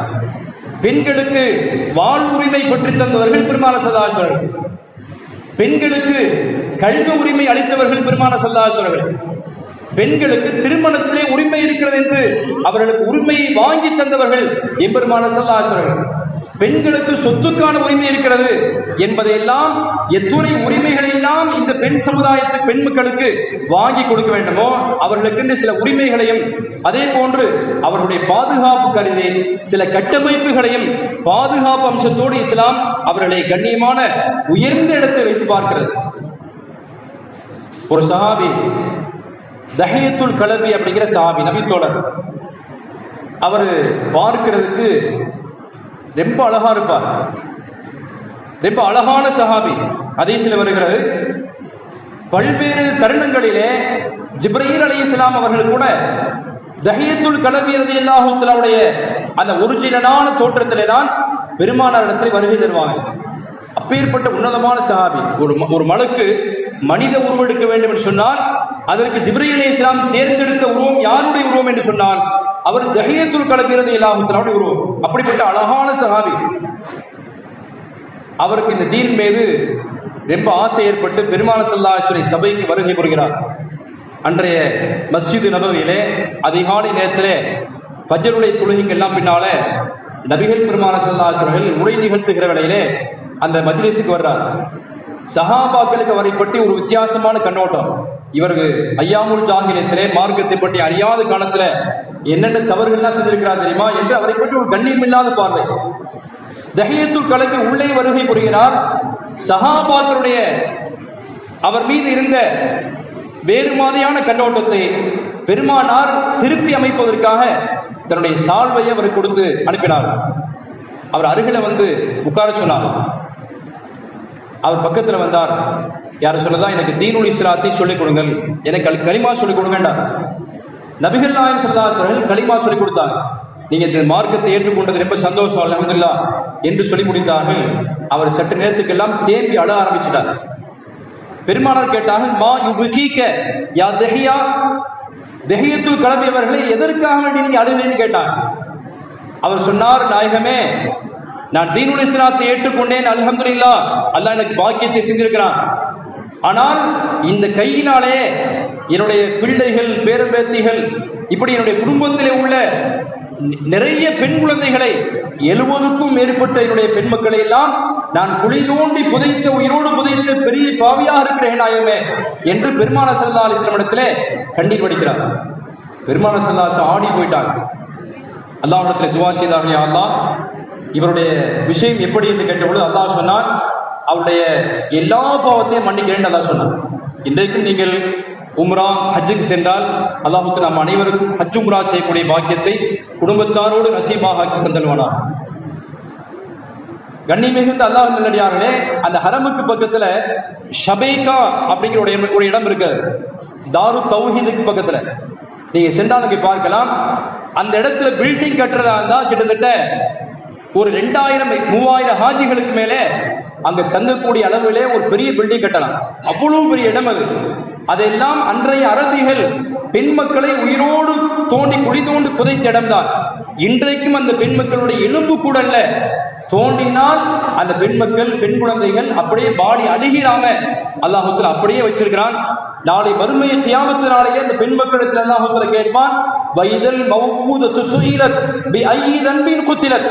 பெண்களுக்கு வாழ்வுரிமை பெற்று தந்தவர்கள் பெருமானார் ஸல்லல்லாஹு அலைஹி வஸல்லம், பெண்களுக்கு கல்வி உரிமை அளித்தவர்கள் பெருமானார் ஸல்லல்லாஹு அலைஹி வஸல்லம், பெண்களுக்கு திருமணத்திலே உரிமை இருக்கிறது என்று அவர்களுக்கு உரிமையை வாங்கி தந்தவர்கள் எம்பெருமானார் ஸல்லல்லாஹு அலைஹி வஸல்லம், பெண்களுக்கு சொத்துக்கான உரிமை இருக்கிறது என்பதையெல்லாம், எத்துணை உரிமைகள் எல்லாம் இந்த பெண் சமுதாயத்து பெண் மக்களுக்கு வாங்கி கொடுக்க வேண்டுமோ அவர்களுக்கு சில உரிமைகளையும், அதே போன்று அவர்களுடைய பாதுகாப்பு கருதி சில கட்டமைப்புகளையும் பாதுகாப்பு அம்சத்தோடு இஸ்லாம் அவர்களை கண்ணியமான உயர்ந்த இடத்தை வைத்து பார்க்கிறது. ஒரு சஹாபி தஹியத்துல் கலபி அப்படிங்கிற சஹாபி, நபி தோழர், அவர் பார்க்கிறதுக்கு ரொம்ப அழகா இருப்பார், ரொம்ப அழகான சஹாபி. ஹதீஸில் வருகிறது, பல்வேறு தருணங்களிலே ஜிப்ரீல் அலைஹிஸ்ஸலாம் அவர்கள் கூட தஹியத்துல் கலபி ரலியல்லாஹு தஆலாவுடைய அந்த ஒரிஜினலான தோற்றத்திலே தான் பெருமானாரிடத்தில் வருகை தருவாங்க. அப்பேற்பட்ட உன்னதமான சஹாபி. ஒரு மலக்கு மனித உருவெடுக்க வேண்டும் என்று சொன்னால் அதற்கு ஜிப்ரீல் அலைஹிஸ்ஸலாம் தேர்ந்தெடுத்த உருவம் யாருடைய உருவம் என்று சொன்னால் அவர் தஹியத்துல் கலபி ரலியல்லாஹு தஆலாவுடைய உருவம். அப்படிப்பட்ட அழகான சஹாபி. அவருக்கு இந்த தீன் மீது ரொம்ப ஆசை ஏற்பட்டு பெருமானார் ஸல்லல்லாஹு அலைஹி வஸல்லம் சபைக்கு வருகை புரிகிறார். அன்றைய மஸ்ஜித் நபவியிலே அதிகாலை நேரத்திலே ஃபஜ்ருடைய தொழுகைக்கெல்லாம் பின்னால நபிகள் பெருமானார் ஸல்லல்லாஹு அலைஹி வஸல்லம் உரை நிகழ்த்துகிற வேளையிலே அந்த மஜ்லிஸுக்கு வர்றார். சஹாபாக்களுக்கு அவரை பற்றி ஒரு வித்தியாசமான கண்ணோட்டம். இவருக்கு ஐயாமுல் ஜாஹிலியத்திலே மார்க்கத்தை பற்றி அறியாத காலத்துல என்னென்ன தவறுகள்லாம் செஞ்சிருக்கிறார் தெரியுமா என்று அவரை பற்றி ஒரு கண்ணியம் இல்லாத பார்வை. தஹியத்துல் கலபி உள்ளே வருகை புரிகிறார். சஹாபாக்களுடைய அவர் மீது இருந்த வேறு மாதிரியான கண்ணோட்டத்தை பெருமானார் திருப்பி அமைப்பதற்காக தன்னுடைய சால்வையை அவர் கொடுத்து அனுப்பினார். அவர் அருகில வந்து உட்கார சொன்னார். அவர் பக்கத்தில் வந்தார். யார் சொல்லதான், எனக்கு தீனுல் இஸ்லாத்தை சொல்லிக் கொடுங்கள், எனக்கு கலிமா சொல்லிக் கொடுங்கண்டார். நபிகள் நாயகம் ஸல்லல்லாஹு அலைஹி வஸல்லம் கலிமா சொல்லிக் கொடுத்தாங்க. நீங்க இந்த மார்க்கத்தை ஏற்றுக்கொண்டது ரொம்ப சந்தோஷம், அல்ஹம்துலில்லாஹ் என்று சொல்லி முடித்தார்கள். அவர் சற்று நேரத்துக்கெல்லாம் தேம்பி அழ ஆரம்பிச்சிட்டார். பெருமானார் கேட்டார்கள், மா யுபகீக யா தஹியா, தஹியத்துல் கலபி அவர்களை எதற்காக வேண்டி நீங்க அழுகிறீன்னு கேட்டாங்க. அவர் சொன்னார், நாயகமே, நான் தீனுல் இஸ்லாத்தை ஏற்றுக்கொண்டேன், அல்ஹம்துலில்லாஹ், அல்லாஹ் எனக்கு பாக்கியத்தை செஞ்சிருக்கிறான். ஆனால் இந்த கையினாலே என்னுடைய பிள்ளைகள் பேரம்பேத்திகள் இப்படி என்னுடைய குடும்பத்திலே உள்ள நிறைய பெண் குழந்தைகளை 70க்கும் மேற்பட்ட என்னுடைய பெண் மக்களை எல்லாம் நான் குழி தோண்டி புதைத்த, உயிரோடு புதைத்த பெரிய பாவியாக இருக்கிறேன் நாயகமே என்று பெருமான ஸல்லல்லாஹு அலைஹி வஸல்லம் இடத்திலே கண்ணீர் வடிக்கிறார். பெருமான ஸல்லல்லாஹு அலைஹி வஸல்லம் ஆடி போயிட்டாங்க. அல்லாஹ்விடத்திலே துஆ செய்தார்கள், யா அல்லாஹ், இவருடைய விஷயம் எப்படி என்று கேட்டபொழுது அல்லாஹ் சொன்னான், அவருடைய எல்லா பாவத்தையும் மன்னிக்கிறேன் அல்லாஹ் சொன்னான். இன்றைக்கும் நீங்கள் உம்ரா ஹஜ்ஜுக்கு சென்றால் அல்லாஹ் நம் அனைவருக்கும் ஹஜ் உம்ரா செய்யக்கூடிய பாக்கியத்தை குடும்பத்தாரோடு நசீபாக ஆக்கி தந்தல்வானா. கண்ணி மிகுந்த அல்லாஹ் நல்லடியார்களே, அந்த ஹரமுக்கு பக்கத்துல ஷபைகா அப்படிங்கிற ஒரு இடம் இருக்கு, தாரு தௌஹீதுக்கு பக்கத்துல. நீங்க சென்றால் அங்கே பார்க்கலாம். அந்த இடத்துல பில்டிங் கட்டுறதா இருந்தா கிட்டத்தட்ட ஒரு 2000-3000 ஹாஜிகளுக்கு மேலே அங்க தங்கக்கூடிய அளவிலே ஒரு பெரிய பில்டிங் கட்டலாம். அவ்வளவு பெரிய இடம் அது. அதெல்லாம் அன்றைய அரபிகள் பெண் மக்களை உயிரோடு தோண்டி குழி தோண்டி புதைத்த இடம்தான். இன்றைக்கும் அந்த பெண் மக்களுடைய எலும்பு கூட அல்ல, தோண்டினால் அந்த பெண் மக்கள், பெண் குழந்தைகள் அப்படியே பாடி அழுகிறாம அல்லாஹ் அப்படியே வச்சிருக்கிறான். நாளை மறுமை கியாமத்து நாளையே அந்த பெண் மக்களிடத்தில் அல்லாஹ் கேட்பான், வைதல் மௌஊதத்து சுயிலத் பிஐயி தன்பின் குத்திலத்,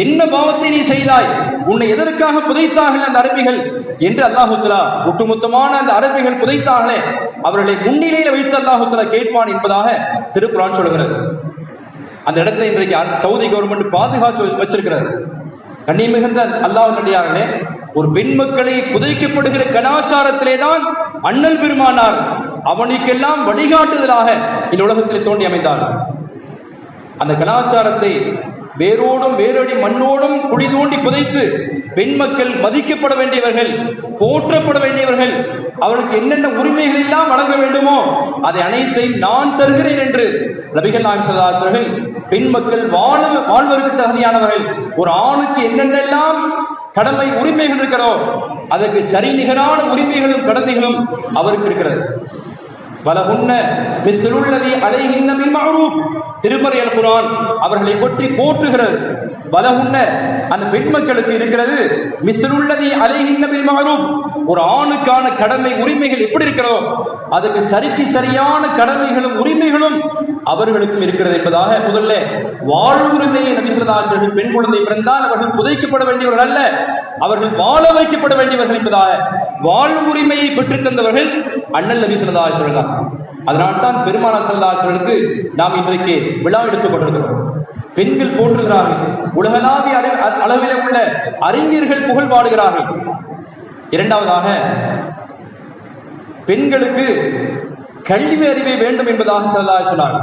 என்ன பாவத்தை நீ செய்தாய், உன்னை எதற்காக புதைத்தார்கள் அந்த அரபிகள் என்று அல்லாஹ் ஒட்டுமொத்தமான அந்த அரபிகள் புதைத்தார்களே அவர்களை முன்னிலையில் வைத்து அல்லாஹ் கேட்பான் என்பதாக திருக்குர்ஆன் சொல்கிறது. அந்த இடத்தை இன்றைக்கு சவுதி கவர்மெண்ட் பாதுகாத்து வச்சிருக்கிறது. கண்ணி மிகுந்த அல்லாஹ் நல்லடியார்களே, ஒரு பெண் மக்களை புதைக்கப்படுகிற கலாச்சாரத்திலே தான் அண்ணல் பெருமானார் அவனுக்கெல்லாம் வழிகாட்டுதலாக இந்த உலகத்தில் தோண்டி அமைந்தார். அந்த கலாச்சாரத்தை வேரோடும் வேரடி மண்ணோடும் குழி தோண்டி புதைத்து பெண் மக்கள் மதிக்கப்பட வேண்டியவர்கள், போற்றப்பட வேண்டியவர்கள், அவர்களுக்கு என்னென்ன உரிமைகள் எல்லாம் வழங்க வேண்டுமோ அதை அனைத்தையும் நான் தருகிறேன் என்று நபிகள் நாயகம் ஸல்லல்லாஹு அலைஹி வஸல்லம், பெண் மக்கள் வாழ்வதற்கு தகுதியானவர்கள், ஒரு ஆணுக்கு என்னென்னெல்லாம் கடமை உரிமைகள் இருக்கிறதோ அதற்கு சரி நிகரான உரிமைகளும் கடமைகளும் அவருக்கு இருக்கிறது. வலஹுன்ன மிஸ்லுல்லதி அலைஹின்ன பில் மஅரூஃப், திருமறை அல் குர்ஆன் அவர்களை பற்றி போற்றுகிறது. வலஹுன்ன அந்த பெண் மக்களுக்கு இருக்கிறது, மிஸ்லுல்லதி அலைஹின்ன பில் மஅரூஃப், ஒரு ஆணுக்கான கடமை உரிமைகள் எப்படி இருக்கிறதோ அதுக்கு சரிக்கு சரியான கடமைகளும் உரிமைகளும் அவர்களுக்கும் இருக்கிறது என்பதாக முதல்ல வாழ்வுரிமையை நபி ஸல்லல்லாஹு அலைஹி வஸல்லம், பெண் குழந்தை பிறந்தால் அவர்கள் புதைக்கப்பட வேண்டியவர்கள் அல்ல, அவர்கள் வாழ வைக்கப்பட வேண்டியவர்கள் என்பதாக வாழ்வுரிமையை பெற்றுத் தந்தவர்கள் அண்ணல் நபி ஸல்லல்லாஹு அலைஹி வஸல்லம். அதனால்தான் பெருமானார் ஸல்லல்லாஹு அலைஹி வஸல்லம் நாம் இன்றைக்கு விழா எடுத்துக் கொண்டிருக்கிறோம். பெண்கள் போற்றுகிறார்கள், உலகளாவிய அளவிலே உள்ள அறிஞர்கள் புகழ் பாடுகிறார்கள். இரண்டாவதாக பெண்களுக்கு கல்வி அறிவை வேண்டும் என்பதாக ஸல்லல்லாஹு அலைஹி வஸல்லம் சொன்னார்.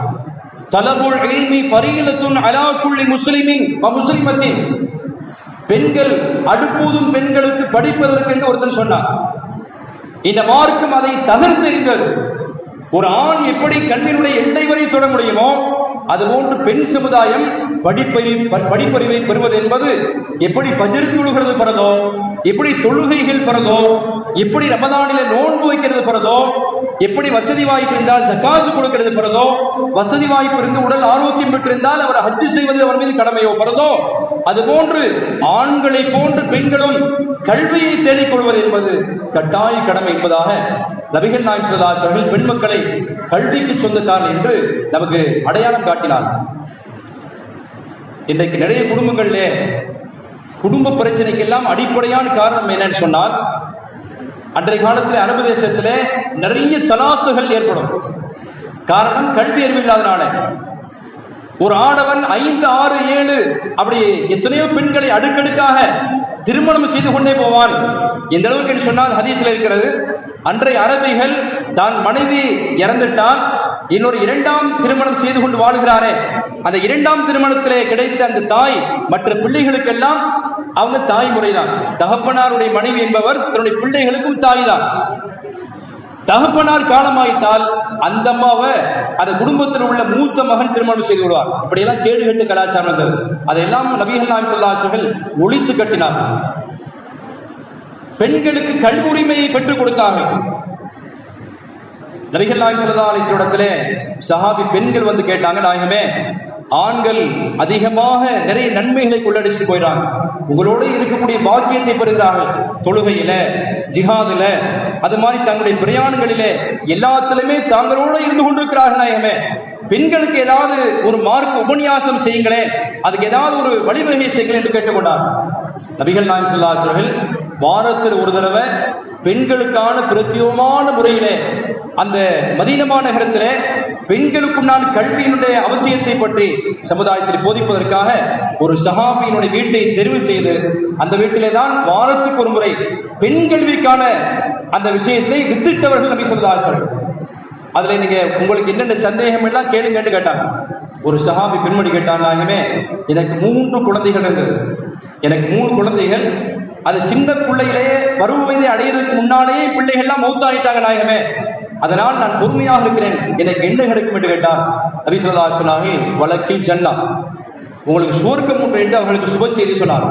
தலபுல் இல்மி ஃபரீலத்துன் அலா குல்லி முஸ்லிமின் வ முஸ்லிமத்தின், பெண்கள் அடுப்பூதும் பெண்களுக்கு படிப்பதற்கு என்று ஒருத்தன் சொன்னார். இந்த மார்க்கம் அதை தகர்த்தெறிந்தது. ஒரு ஆண் எப்படி கல்வியினுடைய எல்லை வரை தொட முடியுமோ அதுபோன்று பெண் சமுதாயம் படிப்பறிவை பெறுவது என்பது எப்படி ஃபஜ்ர் தொழுகிறது பரதோ, எப்படி தொழுகைகள் பரதோ, எப்படி ரமதானில நோன்பு வைக்கிறது பரதோ, எப்படி வசதி வாய்ப்பு இருந்தால் ஜகாத் கொடுக்கிறது பரதோ, வசதி வாய்ப்பு இருந்து உடல் ஆரோக்கியம் பெற்றிருந்தால் அவர் ஹஜ் செய்வது அவர் மீது கடமையோ பரதோ, அதுபோன்று ஆண்களை போன்று பெண்களும் கல்வியை தேடிக்கொள்வது என்பது கட்டாய கடமை என்பதாக நபிகள் நாயகம் ஸல்லல்லாஹு அலைஹி வஸல்லம் பெண் மக்களை கல்விக்கு சொந்தக்காரர்கள் என்று நமக்கு அடையாளம் காட்டினார். இன்றைக்கு நிறைய குடும்பங்களிலே குடும்ப பிரச்சனைக்கு எல்லாம் அடிப்படையான காரணம் என்னன்னு சொன்னால், அன்றைய காலத்தில் அரபு தேசத்திலே நிறைய தலாக்குகள் ஏற்படும். காரணம் கல்வி அறிவு இல்லாதனால. ஒரு ஆடவன் 5, 6, 7 அப்படி எத்தனையோ பெண்களை அடுக்கடுக்காக திருமணம் செய்து கொண்டே போவான். எந்த அளவுக்கு என்று சொன்னால் ஹதீஸ்ல இருக்கிறது, அன்றைய அரபிகள் தான் மனைவி இறந்துட்டால் இன்னொரு 2ஆம் திருமணம் செய்து கொண்டு வாழுகிறாரே, அந்த 2ஆம் திருமணத்திலே கிடைத்த அந்த தாய் மற்ற பிள்ளைகளுக்கெல்லாம் அவங்க தாய் முறைதான். தகப்பனாருடைய மனைவி என்பவர் தன்னுடைய பிள்ளைகளுக்கும் தாய் தான். தகப்பனார் காலமாயிட்டால் அந்த அம்மாவை அந்த குடும்பத்தில் உள்ள மூத்த மகன் திருமணம் செய்து விடுவார். இப்படியெல்லாம் கேடுகட்டு கலாச்சாரம் இருந்தது. அதையெல்லாம் நபிகள் நாயகம் ஸல்லல்லாஹு அலைஹி வஸல்லம் ஒழித்து கட்டினார். பெண்களுக்கு கல்வியுரிமையை பெற்றுக் கொடுத்தார்கள். நபிகள் நாயகம் ஸல்லல்லாஹு அலைஹி வஸல்லம் சஹாபி பெண்கள் வந்து கேட்டாங்க, நாயகமே, ஆண்கள் அதிகமாக நிறைய நன்மைகளை கொள்ளடிச்சுட்டு போயிறாங்க, உங்களோட இருக்கக்கூடிய பாக்கியத்தை பெறுகிறார்கள், தொழுகையில, ஜிஹாதுல, அது மாதிரி தங்களுடைய பிரயாணங்களிலே எல்லாத்திலுமே தாங்களோட இருந்து கொண்டிருக்கிறார்கள், நாயகமே, பெண்களுக்கு ஏதாவது ஒரு மார்க்க உபன்யாசம் செய்யுங்களேன், அதுக்கு ஏதாவது ஒரு வழிவகை செய்யுங்களேன் என்று கேட்டுக்கொண்டார். நபிகள் நாயகம் ஸல்லல்லாஹு அலைஹி வஸல்லம் வாரத்தில் ஒரு தடவை பெண்களுக்கான பிரத்யேகமான முறையிலே அந்த மதீனா நகரத்திலே பெண்களுக்குண்டான கல்வியினுடைய அவசியத்தை பற்றி சமுதாயத்தில் போதிப்பதற்காக ஒரு சஹாபியினுடைய வீட்டை தெரிவு செய்து அந்த வீட்டிலே தான் வாரத்துக்கு ஒரு முறை பெண் கல்விக்கான அந்த விஷயத்தை வித்திட்டவர்கள் நபி ஸல்லல்லாஹு அலைஹி வஸல்லம். அதுல நீங்க உங்களுக்கு என்னென்ன சந்தேகம் எல்லாம் கேளுங்கன்னு கேட்டாங்க. ஒரு சஹாபி பெண்மணி கேட்டாங்க, நாயகமே எனக்கு 3 குழந்தைகள் இருந்தது, எனக்கு 3 குழந்தைகள், அது சின்ன பிள்ளைகளே பருவ வயதை அடையிறதுக்கு முன்னாலேயே பிள்ளைகள்லாம் மௌத்தாயிட்டாங்க நாயகமே, அதனால் நான் பொறுமையாக இருக்கிறேன், எனக்கு என்ன கிடைக்கும் என்று கேட்டார். நபி ஸல்லல்லாஹு அலைஹி வஸல்லம் வலக்கில் ஜன்னா, உங்களுக்கு சுவர்க்கம் உண்டு என்று அவர்களுக்கு சுப செய்தி சொன்னார்.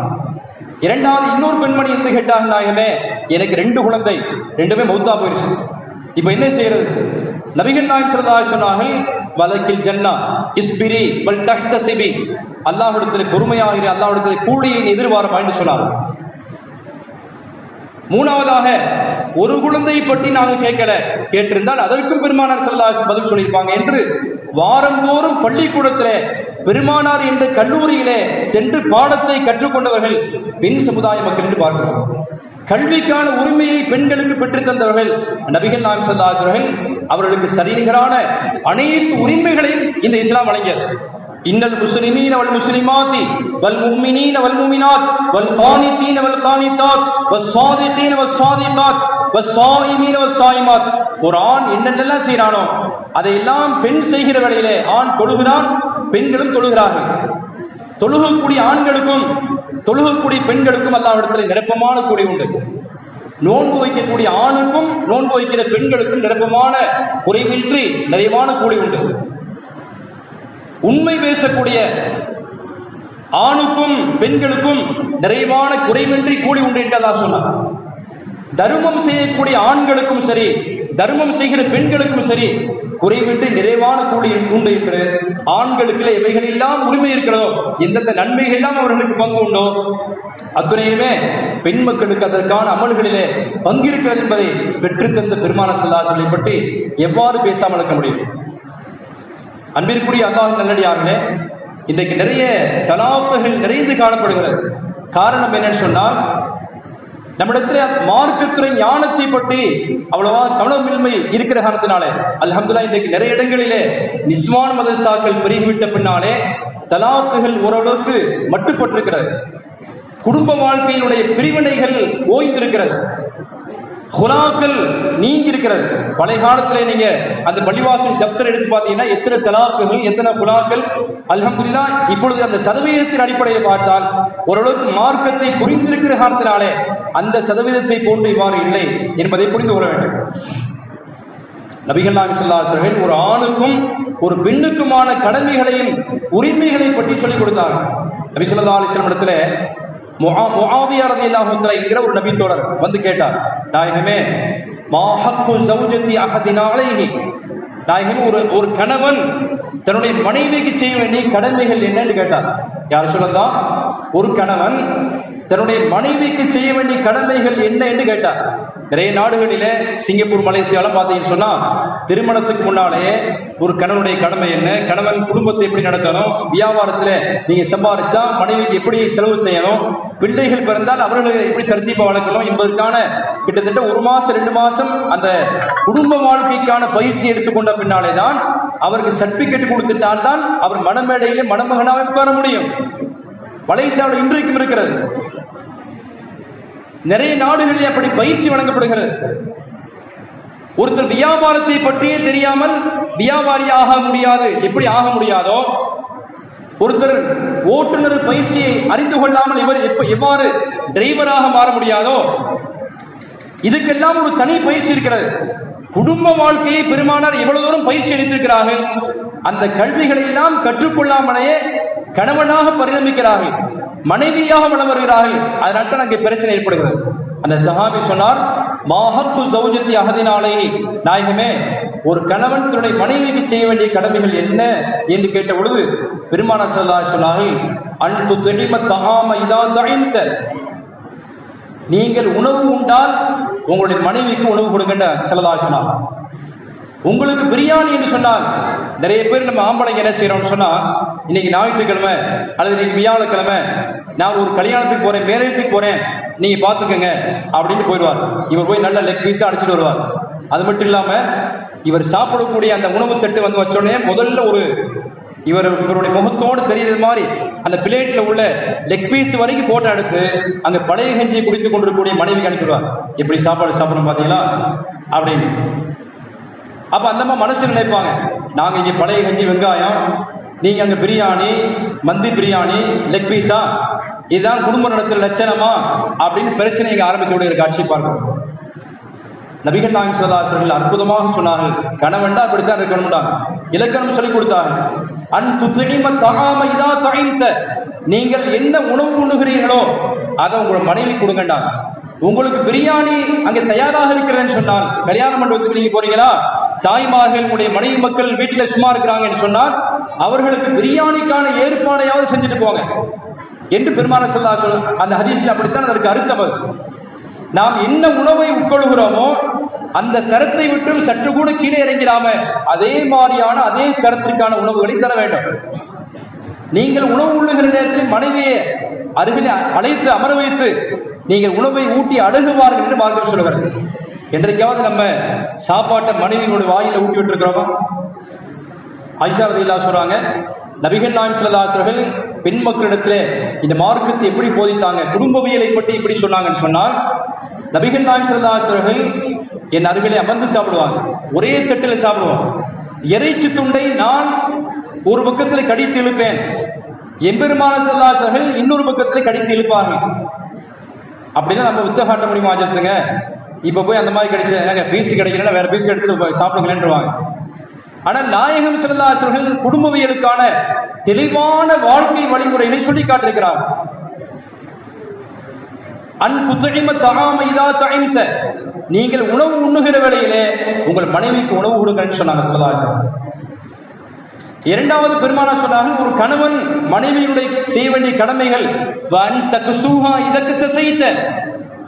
இரண்டாவது இன்னொரு பெண்மணி என்று கேட்டாங்க, நாயகமே எனக்கு 2 குழந்தை, 2மே மௌத்தா போயிருச்சு, இப்ப என்ன செய்யறது? நபிகள் நாயகம் ஸல்லல்லாஹு அலைஹி வஸல்லம் வலக்கில் ஜன்னா இஸ்பிரி வல் தஹ்தஸிபி, அல்லாஹ்விடத்தில் பொறுமையாக இரு, அல்லாஹ்விடத்தில் கூலியை எதிர்பார்ப்பாய் என்று சொன்னார். மூணாவதாக ஒரு குழந்தையை பற்றி நாங்கள் கேட்கல, கேட்டிருந்தால் அதற்கும் பெருமானார் ஸல்லல்லாஹு அலைஹி வஸல்லம் பதில் சொல்லியிருப்பாங்க என்று வாரந்தோறும் பள்ளிக்கூடத்திலே பெருமானார் என்ற கல்லூரியிலே சென்று பாடத்தை கற்றுக்கொண்டவர்கள் பெண் சமுதாய மக்கள் என்று பார்க்கிறோம். கல்விக்கான உரிமையை பெண்களுக்கு பெற்றுத் தந்தவர்கள் நபிகள் நாயகம் ஸல்லல்லாஹு அலைஹி வஸல்லம். அவர்களுக்கு சரிநிகரான அனைத்து உரிமைகளையும் இந்த இஸ்லாம் வழங்கியது. இன்னல் முஸ்லிமீன வல் முஸ்லிமாத்தி வல் முஃமினீன வல் முஃமினாத் வல் கானிதீன வல் கானிதாத் வஸ் ஸாதிகீன வஸ் ஸாதிகாத் வஸ் ஸாயிமீன வஸ் ஸாயிமாத். ஒரு ஆண் என்னென்னலாம் செய்றானோ அதையெல்லாம் பெண் செய்கிற வேளையிலே ஆண் தொழுகிறான், பெண்களும் தொழுகிறார்கள். தொழுகக்கூடிய ஆண்களுக்கும் தொழுகக்கூடிய பெண்களுக்கும் அல்லாஹ்விடத்தில் நிரப்பமான கூலி உண்டு. நோன்பு வைக்கக்கூடிய ஆணுக்கும் நோன்பு வைக்கிற பெண்களுக்கும் நிரப்பமான குறைவின்றி நிறைவான கூலி உண்டு. உண்மை பேசக்கூடிய ஆணுக்கும் பெண்களுக்கும் நிறைவான குறைவின்றி கூலி உண்டு என்று அல்லாஹ் சொன்னார். தர்மம் செய்யக்கூடிய ஆண்களுக்கும் சரி, தர்மம் செய்கிற பெண்களுக்கும் சரி, குறைவின்றி நிறைவான கூலி உண்டு என்று ஆண்களுக்கு எவைகள் எல்லாம் உரிமை இருக்கிறதோ, எந்தெந்த நன்மைகள் எல்லாம் அவர்களுக்கு பங்கு உண்டோ அத்துணையுமே பெண் மக்களுக்கு அதற்கான அமல்களிலே பங்கிருக்கிறது என்பதை பெற்றுத்தந்த பெருமானார் ஸல்லல்லாஹு அலைஹி வஸல்லம் பற்றி எவ்வாறு பேசாமல் இருக்க முடியும்? அன்பிற்குரிய அல்லாஹ்வின் நல்லடியார்களே, இன்றைக்கு நிறைய தலாக்குகள் நிறைந்து காணப்படுகிறது. காரணம் என்னன்னு சொன்னால், நம்மிடத்துல மார்க்கத்துறை ஞானத்தை பற்றி அவ்வளவா கவனமின்மை இருக்கிற காரணத்தினாலே அல்ஹம்துலில்லாஹ் இன்றைக்கு நிறைய இடங்களிலே நிஸ்வான் மதரசாக்கள் பெருகிவிட்ட பின்னாலே தலாக்குகள் ஓரளவுக்கு மட்டுப்பட்டிருக்கிறது. குடும்ப வாழ்க்கையினுடைய பிரிவினைகள் ஓய்ந்திருக்கிறது, குலாக்கள் நீங்கி இருக்கிறது. பழைய காலத்துல நீங்க அந்த பள்ளிவாசல் தப்தர் எடுத்து பார்த்தீங்கன்னா எத்தனை தலாக்குகள் எத்தனை குலாக்கள். அல்ஹம்துலில்லாஹ் இப்பொழுது அந்த சதவீதத்தின் அடிப்படையில் பார்த்தால் ஓரளவுக்கு மார்க்கத்தை புரிந்திருக்கிற காரணத்தினாலே அந்த சதவீதத்தை போன்று இவ்வாறு இல்லை என்பதை புரிந்து கொள்ள வேண்டும். நபிகள் நாயகம் ஸல்லல்லாஹு அலைஹி வஸல்லம் ஒரு ஆணுக்கும் ஒரு பெண்ணுக்குமான கடமைகளையும் உரிமைகளை பற்றி சொல்லிக் கொடுத்தார்கள். நபி ஸல்லல்லாஹு அலைஹி வஸல்லம் இடத்துல முஆவியா ரலியல்லாஹு அன்ஹு என்கிற ஒரு நபி தோழர் வந்து கேட்டார், நாயகமே மா ஹக்கு ஸௌஜதி அஹதினா அலைஹி, நாயகமே ஒரு கணவன் தன்னுடைய மனைவிக்கு செய்ய வேண்டிய கடமைகள் என்னன்னு கேட்டார். யார் சொல்லலாம்? ஒரு கணவன் தன்னுடைய மனைவிக்கு செய்ய வேண்டிய கடமைகள் என்ன என்று கேட்டார். நிறைய நாடுகளிலே சிங்கப்பூர் மலேசியாலாம் பார்த்தீங்கன்னு சொன்னா திருமணத்துக்கு முன்னாலே ஒரு கணவனுடைய கடமை என்ன, கணவன் குடும்பத்தை எப்படி நடத்தணும், வியாபாரத்துல நீங்க சம்பாதிச்சா மனைவிக்கு எப்படி செலவு செய்யணும், பிள்ளைகள் பிறந்தால் அவர்களை எப்படி தர்த்தீபா வளர்க்கணும் என்பதற்கான கிட்டத்தட்ட 1 மாசம் 2 மாசம் அந்த குடும்ப வாழ்க்கைக்கான பயிற்சி எடுத்துக்கொண்ட பின்னாலே தான் அவருக்கு சர்டிபிகேட் கொடுத்துட்டால் தான் அவர் மணமேடையிலே மணமகனாக உட்கார முடியும். மலேசியாவில் இன்றைக்கும் இருக்கிறது. நிறைய நாடுகளில் அப்படி பயிற்சி வழங்கப்படுகிறது. ஒருத்தர் வியாபாரத்தை பற்றியே தெரியாமல் வியாபாரி ஆக முடியாது, எப்படி ஆக முடியாதோ, ஒருத்தர் ஓட்டுநர் பயிற்சியை அறிந்து கொள்ளாமல் இவர் எவ்வாறு டிரைவராக மாற முடியாதோ, இதுக்கெல்லாம் ஒரு தனி பயிற்சி இருக்கிறது. குடும்ப வாழ்க்கையை பெருமானார் எவ்வளவு தூரம் பயிற்சி அளித்திருக்கிறார்கள். அந்த கல்விகளை எல்லாம் கற்றுக்கொள்ளாமலேயே கணவனாக பரிணமிக்கிறார்கள், மனைவியாக வளம் வருகிறார்கள். அதனால தான் அங்கே பிரச்சனை ஏற்படுகிறது. அந்த சஹாபி சொன்னார், மாஹத்து ஸௌஜதி அஹதினாலே, நாயகமே ஒரு கணவன் தன்னுடைய மனைவிக்கு செய்ய வேண்டிய கடமைகள் என்ன என்று கேட்ட பொழுது பெருமானார் ஸல்லல்லாஹு அலைஹி வஸல்லம் சொன்னார்கள், அன்து துஇம தஆம இதா தஇம்த, நீங்கள் உணவு உண்டால் உங்களுடைய மனைவிக்கு உணவு கொடுங்கன்னு ஸல்லல்லாஹு அலைஹி வஸல்லம். உங்களுக்கு பிரியாணி என்று சொன்னால், நிறைய பேர் நம்ம ஆம்பளைங்க என்ன செய்யறோம்னு சொன்னா, இன்னைக்கு ஞாயிற்றுக்கிழமை அல்லது இன்னைக்கு வியாழக்கிழமை நான் ஒரு கல்யாணத்துக்கு போறேன், மேரேஜுக்கு போறேன், நீங்க பாத்துக்கங்க அப்படின்னு போயிடுவார். இவர் போய் நல்ல லெக் பீஸா அடிச்சுட்டு வருவார். அது மட்டும் இல்லாம இவர் சாப்பிடக்கூடிய அந்த உணவு தட்டு வந்து வச்சோடனே முதல்ல இவருடைய முகத்தோடு தெரியுற மாதிரி அந்த பிளேட்ல உள்ள லெக் பீஸ் வரைக்கும் போட்டோ எடுத்து அங்க பழைய கஞ்சியை குடித்துக் கொண்டிருக்கக்கூடிய மனைவிக்கு அனுப்பிடுவார். எப்படி சாப்பாடு சாப்பிடணும் பாத்தீங்களா அப்படின்னு. அப்ப அந்த மனசு நினைப்பாங்க, நாங்க இங்க பழைய கஞ்சி வெங்காயம், நீங்க அங்க பிரியாணி, மந்தி பிரியாணி, லெக் பீஸா, இதுதான் குடும்ப நடத்துற லட்சணமா அப்படின்னு பிரச்சனை இங்க ஆரம்பித்தோடு இருக்க காட்சி பார்க்கணும். நபிகள் நாயகம் ஸல்லல்லாஹு அலைஹி வஸல்லம் அற்புதமாக சொன்னார்கள், கணவன்டா அப்படித்தான் இருக்கணும்டாங்க, இலக்கணம் சொல்லிக் கொடுத்தார்கள். அன் துத்இம தஆம இதா தஇம்த, நீங்கள் என்ன உணவு உண்ணுகிறீர்களோ அதை உங்கள் மனைவி கொடுங்கண்டாங்க. உங்களுக்கு பிரியாணி அங்கே தயாராக இருக்கிறதுன்னு சொன்னால், கல்யாண மண்டபத்துக்கு நீங்க போறீங்களா, தாய்மார்கள் உங்களுடைய மனைவி மக்கள் வீட்டுல சும்மா இருக்கிறாங்கன்னு சொன்னால் அவர்களுக்கு பிரியாணிக்கான ஏற்பாடையாவது செஞ்சுட்டு போங்க என்று பெருமானார் ஸல்லல்லாஹு அலைஹி வஸல்லம் அந்த ஹதீஸில் அப்படித்தான் அதற்கு அர்த்தம். நாம் என்ன உணவை உட்கொள்கிறோமோ அந்த தரத்தை விட்டு சற்று கூட கீழே இறங்கிடாம அதே மாதிரியான அதே தரத்திற்கான உணவுகளை தர வேண்டும். நீங்கள் உணவு உண்ணுகிற நேரத்தில் மனைவியை அருகில் அழைத்து அமர வைத்து நீங்கள் உணவை ஊட்டி அழகுவார்கள் என்று மார்க்கம் சொல்லுவார்கள். என்றைக்காவது நம்ம சாப்பாட்டை மனைவியோட வாயில ஊட்டி விட்டு இருக்கிறோமா? ஆயிஷா ரலியல்லாஹு சொல்றாங்க, நபிகள் நாயகம் ஸல்லல்லாஹு அலைஹி வஸல்லம் பெண் மக்களிடத்திலே இந்த மார்க்கத்தை எப்படி போதித்தாங்க, குடும்பவியலை பற்றி எப்படி சொன்னாங்கன்னு சொன்னால், நபிகள் நாயகம் ஸல்லல்லாஹு அலைஹி வஸல்லம் என் அருகிலே அமர்ந்து சாப்பிடுவாங்க, ஒரே தட்டில் சாப்பிடுவாங்க. இறைச்சி துண்டை நான் ஒரு பக்கத்தில் கடித்து இழுப்பேன், எம்பெருமானார் ஸல்லல்லாஹு அலைஹி வஸல்லம் இன்னொரு பக்கத்தில் கடித்து இழுப்பாங்க. அப்படின்னா நம்ம வித்த காட்ட முடியுமா? ஆஜத்துங்க இப்ப போய் அந்த மாதிரி கிடைச்ச பீஸ் கிடைக்கல, வேற பீஸ் எடுத்துட்டு சாப்பிடுங்களேன்றுவாங்க. ஆனால் நாயகம் ஸல்லல்லாஹு அலைஹி வஸல்லம் குடும்பவியலுக்கான தெளிவான வாழ்க்கை வழிமுறைகளை சொல்லி காட்டிருக்கிறார். அன் துத்இம தஆம இதா தஇம்த, நீங்கள் உணவு உண்ணுகிற வேளையிலே உங்கள் மனைவிக்கு உணவு கொடுங்கன்னு சொன்னாங்க ஸல்லல்லாஹு அலைஹி வஸல்லம். இரண்டாவது பெருமானார் சொன்னார்கள், ஒரு கணவன் மனைவியுடைய செய்ய வேண்டிய கடமைகள், வன் தக்ஸூஹா இதக்கு தஸைத,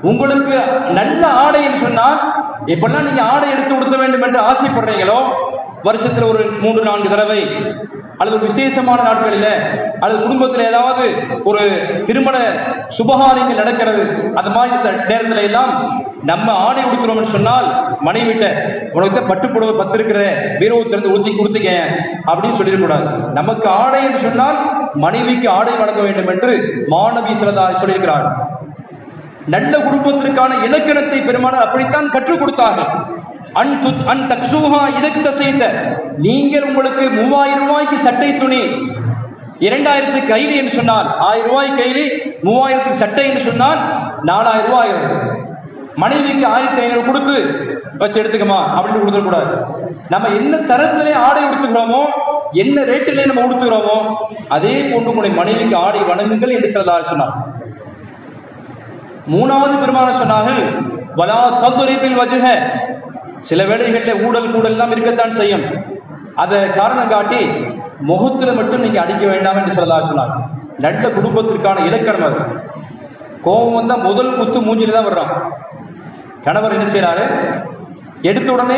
உங்களுக்கு நல்ல ஆடை என்று சொன்னால் எப்பெல்லாம் நீங்க ஆடை எடுத்து கொடுக்க வேண்டும் என்று ஆசைப்படுறீங்களோ, வருஷத்துல ஒரு 3-4 தடவை அல்லது ஒரு விசேஷமான நாட்களில் அல்லது குடும்பத்தில் ஏதாவது ஒரு திருமண சுபகாரியங்கள் நடக்கிறது, அந்த மாதிரி நேரத்தில் எல்லாம் நம்ம ஆடை உடுத்துறோம்னு சொன்னால் மனைவிட்ட உனக்கு பட்டுப்புடவை 10 இருக்கிற பீரோவை திறந்து ஊற்றி கொடுத்துக்க அப்படின்னு சொல்லிடக்கூடாது. நமக்கு ஆடை என்று சொன்னால் மனைவிக்கு ஆடை வழங்க வேண்டும் என்று மாணவி ஸல்லல்லாஹு சொல்லியிருக்கிறார். நல்ல குடும்பத்திற்கான இலக்கணத்தை பெருமானார் அப்படித்தான் கற்றுக் கொடுத்தார்கள். அன் தக்ஸூஹா இதக்கு தஸைத, நீங்கள் உங்களுக்கு 3000 ரூபாய்க்கு சட்டை துணி, 2000 கைலி என்று சொன்னால் 1000 ரூபாய் கைலி, 3000 சட்டை என்று சொன்னால் 4000 ரூபாய். மனைவிக்கு 1500 கொடுத்து வச்சு எடுத்துக்கமா அப்படின்னு கொடுத்துடக்கூடாது. நம்ம என்ன தரத்திலே ஆடை உடுத்துகிறோமோ, என்ன ரேட்டிலே நம்ம உடுத்துகிறோமோ அதே போன்று உங்களுடைய மனைவிக்கு ஆடை வணங்குங்கள் என்று ஸல்லல்லாஹு சொன்னார். மூணாவது பெருமானார் சொன்னார்கள், வலா தத்ரிபில் வஜ்ஹ, சில வேளைகளில் ஊடல் எல்லாம் இருக்கத்தான் செய்யும், அதை காரணம் காட்டி முகத்துல மட்டும் நீங்க அடிக்க வேண்டாம் என்று ஸல்லல்லாஹு சொன்னார். நல்ல குடும்பத்திற்கான இலக்கணம் அது. கோபம் வந்தா முதல் குத்து மூஞ்சில தான் வர்றான். கணவர் என்ன செய்யறாரு, எடுத்த உடனே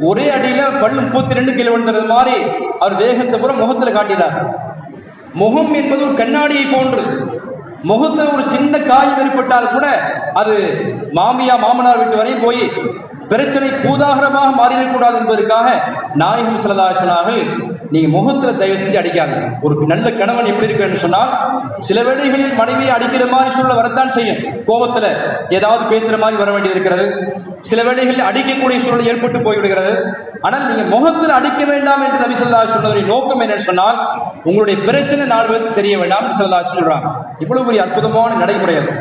ஒரே அடியில பல்லு 32 கிலோ வந்துறது மாதிரி அவர் வேகத்தை பூரா முகத்துல காட்டினார். முகம் என்பது ஒரு கண்ணாடியை போன்று, முகத்துல ஒரு சின்ன காயம் ஏற்பட்டால் கூட அது மாமனார் வீட்டு வரையும் போய் பிரச்சனை பூதாகரமாக மாறிடக்கூடாது என்பதற்காக நாயகம் ஸல்லல்லாஹு அலைஹி வஸல்லம் நீங்க முகத்துல தயவு செஞ்சு அடிக்காது. ஒரு நல்ல கணவன் எப்படி இருக்கு சொன்னால், சில வேளைகளில் மனைவியை அடிக்கிற மாதிரி சூழல் வரத்தான் செய்யும். கோபத்துல ஏதாவது பேசுற மாதிரி வர வேண்டியது இருக்கிறது, சில வேளைகளில் அடிக்கக்கூடிய சூழல் ஏற்பட்டு போய்விடுகிறது. ஆனால் நீங்க முகத்தில் அடிக்க வேண்டாம் என்று நபி ஸல்லல்லாஹு அலைஹி வஸல்லம் சொன்னதன் நோக்கம் என்னன்னு சொன்னால், உங்களுடைய பிரச்சனை 4 பேருக்கு தெரிய வேண்டாம் என்று ஸல்லல்லாஹு அலைஹி வஸல்லம் சொல்றாங்க. இவ்வளவு பெரிய அற்புதமான நடைமுறை அது.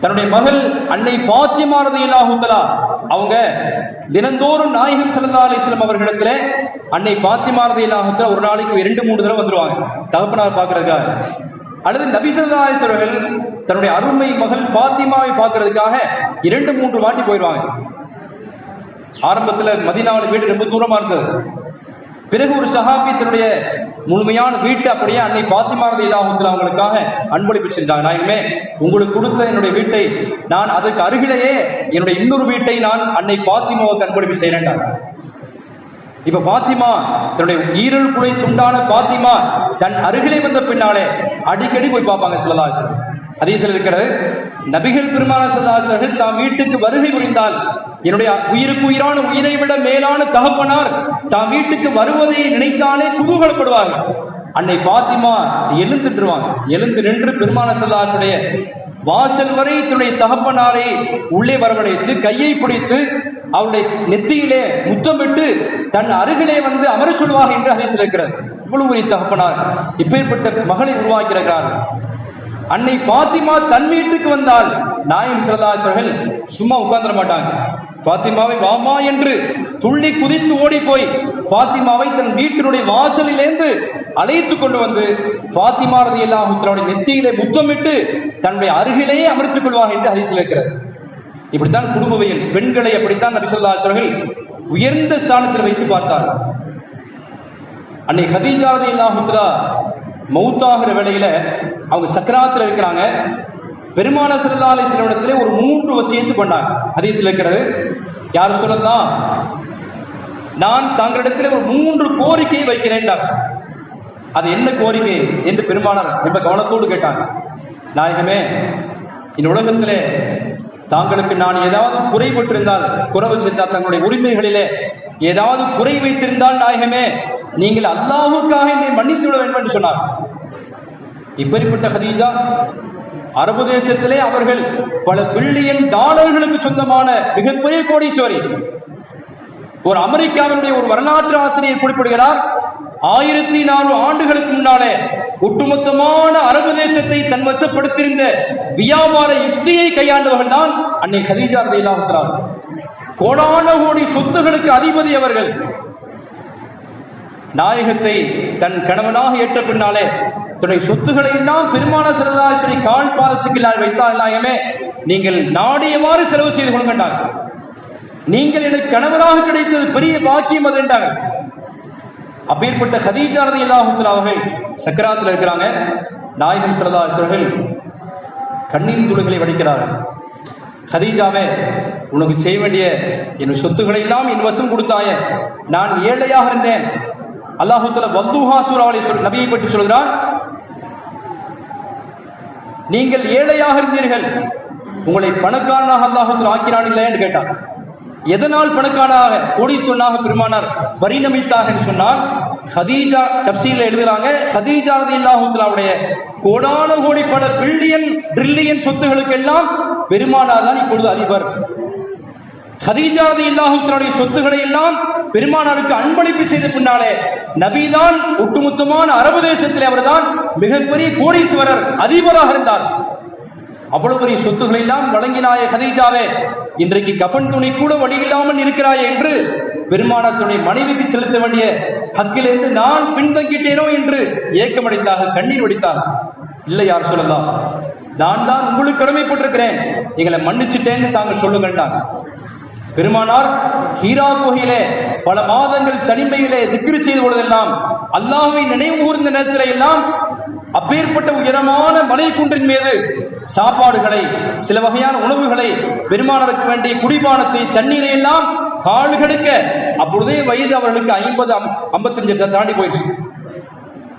தன்னுடைய மகள் அன்னை ஃபாத்திமா ரலியல்லாஹு தஆலா அவங்க தினந்தோறும் நாயகம் ஸல்லல்லாஹு அலைஹி வஸல்லம் அவர்களிடத்துல அன்னை ஃபாத்திமா ரலியல்லாஹு தஆலா ஒரு நாளைக்கு 2-3 தடவை வந்துருவாங்க தகப்பனார் பார்க்கறதுக்காக. அல்லது நபி ஸல்லல்லாஹு அலைஹி வஸல்லம் தன்னுடைய அருமை மகள் ஃபாத்திமாவை பார்க்கறதுக்காக 2-3 வாட்டி போயிடுவாங்க. ஆரம்பத்துல மதீனாவுல வீடு ரொம்ப தூரமா இருந்தது. பிறகு ஒரு சஹாபி தன்னுடைய முழுமையான வீட்டை அப்படியே அன்னை ஃபாத்திமா ரலியல்லாஹு அன்ஹா அவங்களுக்காக அன்பளிப்பு சென்றாங்க. நாயகமே, உங்களுக்கு கொடுத்த என்னுடைய வீட்டை நான் அதுக்கு அருகிலேயே என்னுடைய இன்னொரு வீட்டை நான் அன்னை ஃபாத்திமாவுக்கு அன்பளிப்பு செய்கிறேன். இப்ப ஃபாத்திமா தன்னுடைய ஈரல் குலை துண்டான ஃபாத்திமா தன் அருகிலே வந்த பின்னாலே அடிக்கடி போய் பார்ப்பாங்க ஸல்லல்லாஹு அலைஹி வஸல்லம். ஹதீஸில் இருக்கிறது, நபிகள் பெருமானார் ஸல்லல்லாஹு அலைஹி வஸல்லம் தாம் வீட்டுக்கு வருகை புரிந்தால் என்னுடைய உயிருக்கு உயிரான உயிரை விட மேலான தகப்பனார் தாம் வீட்டுக்கு வருவதை நினைத்தாலே குதூகலப்படுவார்கள். அன்னை ஃபாத்திமா எழுந்துட்டுருவாங்க. எழுந்து நின்று பெருமானார் ஸல்லல்லாஹு அலைஹி வஸல்லம் வாசல் வரை தன்னுடைய தகப்பனாரை உள்ளே வரவழைத்து கையை பிடித்து அவருடைய நெத்தியிலே முத்தமிட்டு தன் அருகிலே வந்து அமர சொல்வார் என்று ஹதீஸில் இருக்கிறது. இவ்வளவு ஒரு தகப்பனார் இப்பேற்பட்ட மகளை உருவாக்கிறார். அன்னை ஃபாத்திமா தன் வீட்டுக்கு வந்தால் நாயகம் ஸல்லல்லாஹு அலைஹி வஸல்லம் சும்மா உட்கார்ந்துட மாட்டாங்க. ஃபாத்திமாவை வாமா என்று துள்ளி குதித்து ஓடி போய் ஃபாத்திமாவை தன் வீட்டினுடைய வாசலிலேந்து அழைத்து கொண்டு வந்து ஃபாத்திமா ரலியல்லாஹு அன்ஹா நெத்தியிலே முத்தமிட்டு தன்னுடைய அருகிலேயே அமர்த்துக் கொள்வார் என்று ஹதீஸில் இருக்கிறது. இப்படித்தான் குடும்பவியல். பெண்களை அப்படித்தான் நபி ஸல்லல்லாஹு அலைஹி வஸல்லம் உயர்ந்த ஸ்தானத்தில் வைத்து பார்த்தார். அன்னை ஹதீஜா ரலியல்லாஹு அன்ஹா மௌத்தாகிற வேளையில அவங்க சக்கராத்துல இருக்கிறாங்க. பெருமானார் ஸல்லல்லாஹு அலைஹி வஸல்லம் இடத்திலே ஒரு 3 வசியத்து பண்ணாங்க. ஹதீஸில் இருக்கிறது, யார் சொல்லலாம், நான் தங்களிடத்திலே ஒரு 3 கோரிக்கையை வைக்கிறேன். அது என்ன கோரிக்கை என்று பெருமானார் ரொம்ப கவனத்தோடு கேட்டாங்க. நாயகமே, இந்த உலகத்திலே தாங்களுக்கு நான் ஏதாவது குறைபட்டிருந்தால், குறைவு செய்தால், தங்களுடைய உரிமைகளிலே ஏதாவது குறை வைத்திருந்தால் நாயகமே நீங்கள் அல்லாஹ்வுக்காக என்னை மன்னித்து விட வேண்டும் என்று சொன்னார். இப்படிப்பட்ட ஹதீஜா அரபு தேசத்திலே அவர்கள் பல பில்லியன் டாலர்களுக்கு சொந்தமான மிகப்பெரிய கோடீஸ்வரி. ஒரு அமெரிக்காவினுடைய ஒரு வரலாற்று ஆசிரியர் குறிப்பிடுகிறார், 1400 ஆண்டுகளுக்கு முன்னாலே ஒட்டுமொத்தமான அரபு தேசத்தை தன் வசப்படுத்தியிருந்த வியாபார யுக்தியை கையாண்டவர்கள் தான் அன்னை ஹதீஜா ரலியல்லாஹு அன்ஹா. கோடான கோடி சொத்துகளுக்கு அதிபதி அவர்கள். நாயகத்தை தன் கணவனாக ஏற்ற பின்னாலே தன்னுடைய சொத்துக்களை எல்லாம் பெருமானார் ஸல்லல்லாஹு அலைஹி வஸல்லம் கால் பாதத்துக்கு வைத்தால், நாயகமே நீங்கள் நாடியவாறு செலவு செய்து கொள்கின்றார், நீங்கள் எனக்கு கணவராக கிடைத்தது பெரிய பாக்கியம் அது என்றாங்க. அப்பேற்பட்ட ஹதீஜா ரலியல்லாஹு அன்ஹா அவர்கள் சக்கராத்தில் இருக்கிறாங்க. நாயகம் ஸல்லல்லாஹு அலைஹி வஸல்லம் கண்ணீர் துளிகளை வடிக்கிறார்கள். ஹதீஜாவே, உனக்கு செய்ய வேண்டிய என் சொத்துக்களை எல்லாம் என் வசம் கொடுத்தாயே, நான் ஏழையாக இருந்தேன். அல்லாஹ் தஆலா வல்துஹா சூராவிலே நபியை பற்றி சொல்கிறார், நீங்கள் ஏழையாக இருந்தீர்கள், உங்களை பணக்காரனாக அல்லாஹ் தஆலா ஆக்கினான் இல்லை என்று கேட்டார். எதனால் பணக்காரனாக கோடீஸ்வரனாக பெருமானார் பரிணமித்தார் என்று சொன்னால், ஹதீஜா தப்சீரில் எழுதுறாங்க, ஹதீஜா ரலியல்லாஹு அன்ஹாவுடைய கோடான கோடி பல பில்லியன் ட்ரில்லியன் சொத்துகளுக்கு எல்லாம் பெருமானார் தான் இப்பொழுது அதிபர். ஹதீஜா ரலியல்லாஹு அன்ஹாவுடைய சொத்துக்களை எல்லாம் பெருமானாருக்கு அன்பளிப்பு செய்த பின்னாலே நபிதான் ஒட்டுமொத்தமான அரபு தேசத்திலே அவர்தான் மிகப்பெரிய கோடீஸ்வரர், அதிபராக இருந்தார். அவ்வளவு பெரிய சொத்துக்களை எல்லாம் வழங்கினாய ஹதீஜாவே, இன்றைக்கு கஃன் துணி கூட வழி இல்லாமல் இருக்கிறாய் என்று பெருமானார் துணை மனைவிக்கு செலுத்த வேண்டிய ஹக்கிலிருந்து நான் பின்தங்கிட்டேனோ என்று ஏக்கமடைத்தார்கள், கண்ணீர் வடித்தார். இல்லை யார் சொல்லலாம், நான் தான் உங்களுக்கு கடமைப்பட்டிருக்கிறேன், எங்களை மன்னிச்சுட்டேன்னு தாங்கள் சொல்லுங்கன்றாங்க. பெருமானார் ஹீரா குகையிலே பல மாதங்கள் தனிமையிலே திக்ரு செய்த பொழுதெல்லாம், அல்லாஹ்வை நினைவு கூர்ந்த நேரத்திலே எல்லாம் அப்பேற்பட்ட உயரமான மலை குன்றின் மீது சாப்பாடுகளை, சில வகையான உணவுகளை, பெருமானாருக்கு வேண்டிய குடிபானத்தை, தண்ணீரை எல்லாம் கால் கெடுக்க, அப்பொழுதே வயது அவர்களுக்கு 50-55 தாண்டி போயிடுச்சு.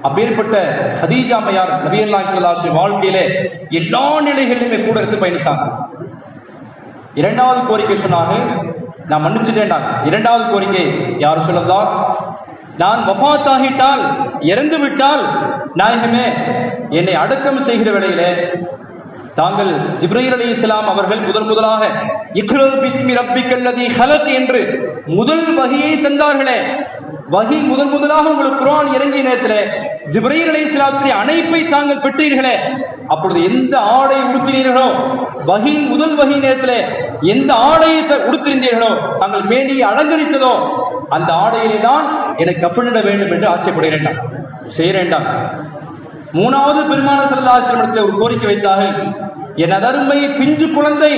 அப்பேற்பட்ட ஹதீஜா அம்மையார் நபியல்லாஹி ஸல்லல்லாஹு அலைஹி வஸல்லம் வாழ்க்கையிலே எல்லா நிலைகளிலுமே கூட இருந்து பயணித்தாங்க. இரண்டாவது கோரிக்கை சொன்னாங்க, நான் மன்னிச்சுட்டேன். இரண்டாவது கோரிக்கை யார் சொல்லலாம், நான் வஃபாத் ஆகிட்டால், இறந்து விட்டால், நாயகமே என்னை அடக்கம் செய்கிற வேளையிலே தாங்கள் ஜிப்ரீல் அலைஹிஸ்ஸலாம் அவர்கள் முதலாக இக்ரா பிஸ்மி ரப்பிக்கல்லதீ ஹலக் என்று முதல் வஹியை தந்தார்களே, வஹி முதலாக உங்களுக்கு குர்ஆன் இறங்கிய நேரத்திலே ஜிப்ரீல் அலைஹிஸ்ஸலாத்துடைய அழைப்பை தாங்கள் பெற்றீர்களே, அப்பொழுது எந்த ஆடை உடுத்தினீர்களோ, வஹியின் முதல் வஹி நேரத்திலே எந்த ஆடையை உடுத்திருந்தீர்களோ, தாங்கள் மேனியை அலங்கரித்ததோ அந்த ஆடையிலே தான் எனக்கு கஃனிட வேண்டும் என்று ஆசைப்படுகிறேன், செய்கிறேன்டான். மூணாவது பெருமானார் ஸல்லல்லாஹு அலைஹி வஸல்லம் ஒரு கோரிக்கை வைத்தார்கள், என் அருமை பிஞ்சு குழந்தை,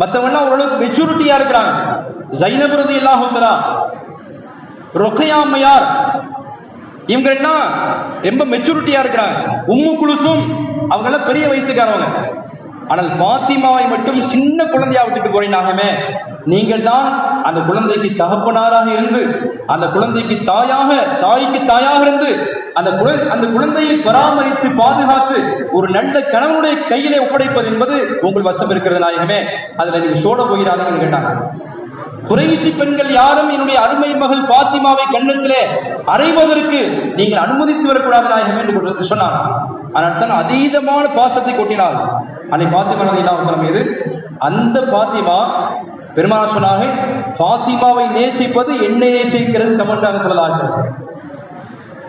மற்றவங்கெல்லாம் ஓரளவுக்கு மெச்சூரிட்டியா இருக்கிறாங்க, ஸைனப் ரலியல்லாஹு அன்ஹா, ருக்யா அம்மையார் இவங்க எல்லாம் ரொம்ப மெச்சூரிட்டியா இருக்கிறாங்க. உம்மு குலுசும் அவங்க எல்லாம் பெரிய வயசுக்காரவங்க. ஆனால் பாத்திமாவை மட்டும் சின்ன குழந்தையா விட்டுட்டு போறீங்கமே, நீங்கள் தான் அந்த குழந்தைக்கு தகப்பனாராக இருந்து, அந்த குழந்தைக்கு தாய்க்கு தாயாக இருந்து, அந்த குழந்தையை பராமரித்து பாதுகாத்து ஒரு நல்ல கணவனுடைய கையிலே ஒப்படைப்பது என்பது உங்கள் வசம் இருக்கிறது நாயகமே. அதுல நீங்க சோட போகிறாங்கன்னு கேட்டாங்க. குறைஷி பெண்கள் யாரும் என்னுடைய அருமை மகள் பாத்திமாவை கன்னத்திலே அறைவதற்கு நீங்கள் அனுமதித்து வரக்கூடாது நாயகம் என்று சொன்னார். ஆனால் தான் அதீதமான பாசத்தை கொட்டினார் அன்னை பாத்திமா ரலியல்லாஹு மீது. அந்த பாத்திமா பெருமானார் சொன்னார்கள், பாத்திமாவை நேசிப்பது என்னை நேசிக்கிறது சமன்றாங்க சொல்லலாம்.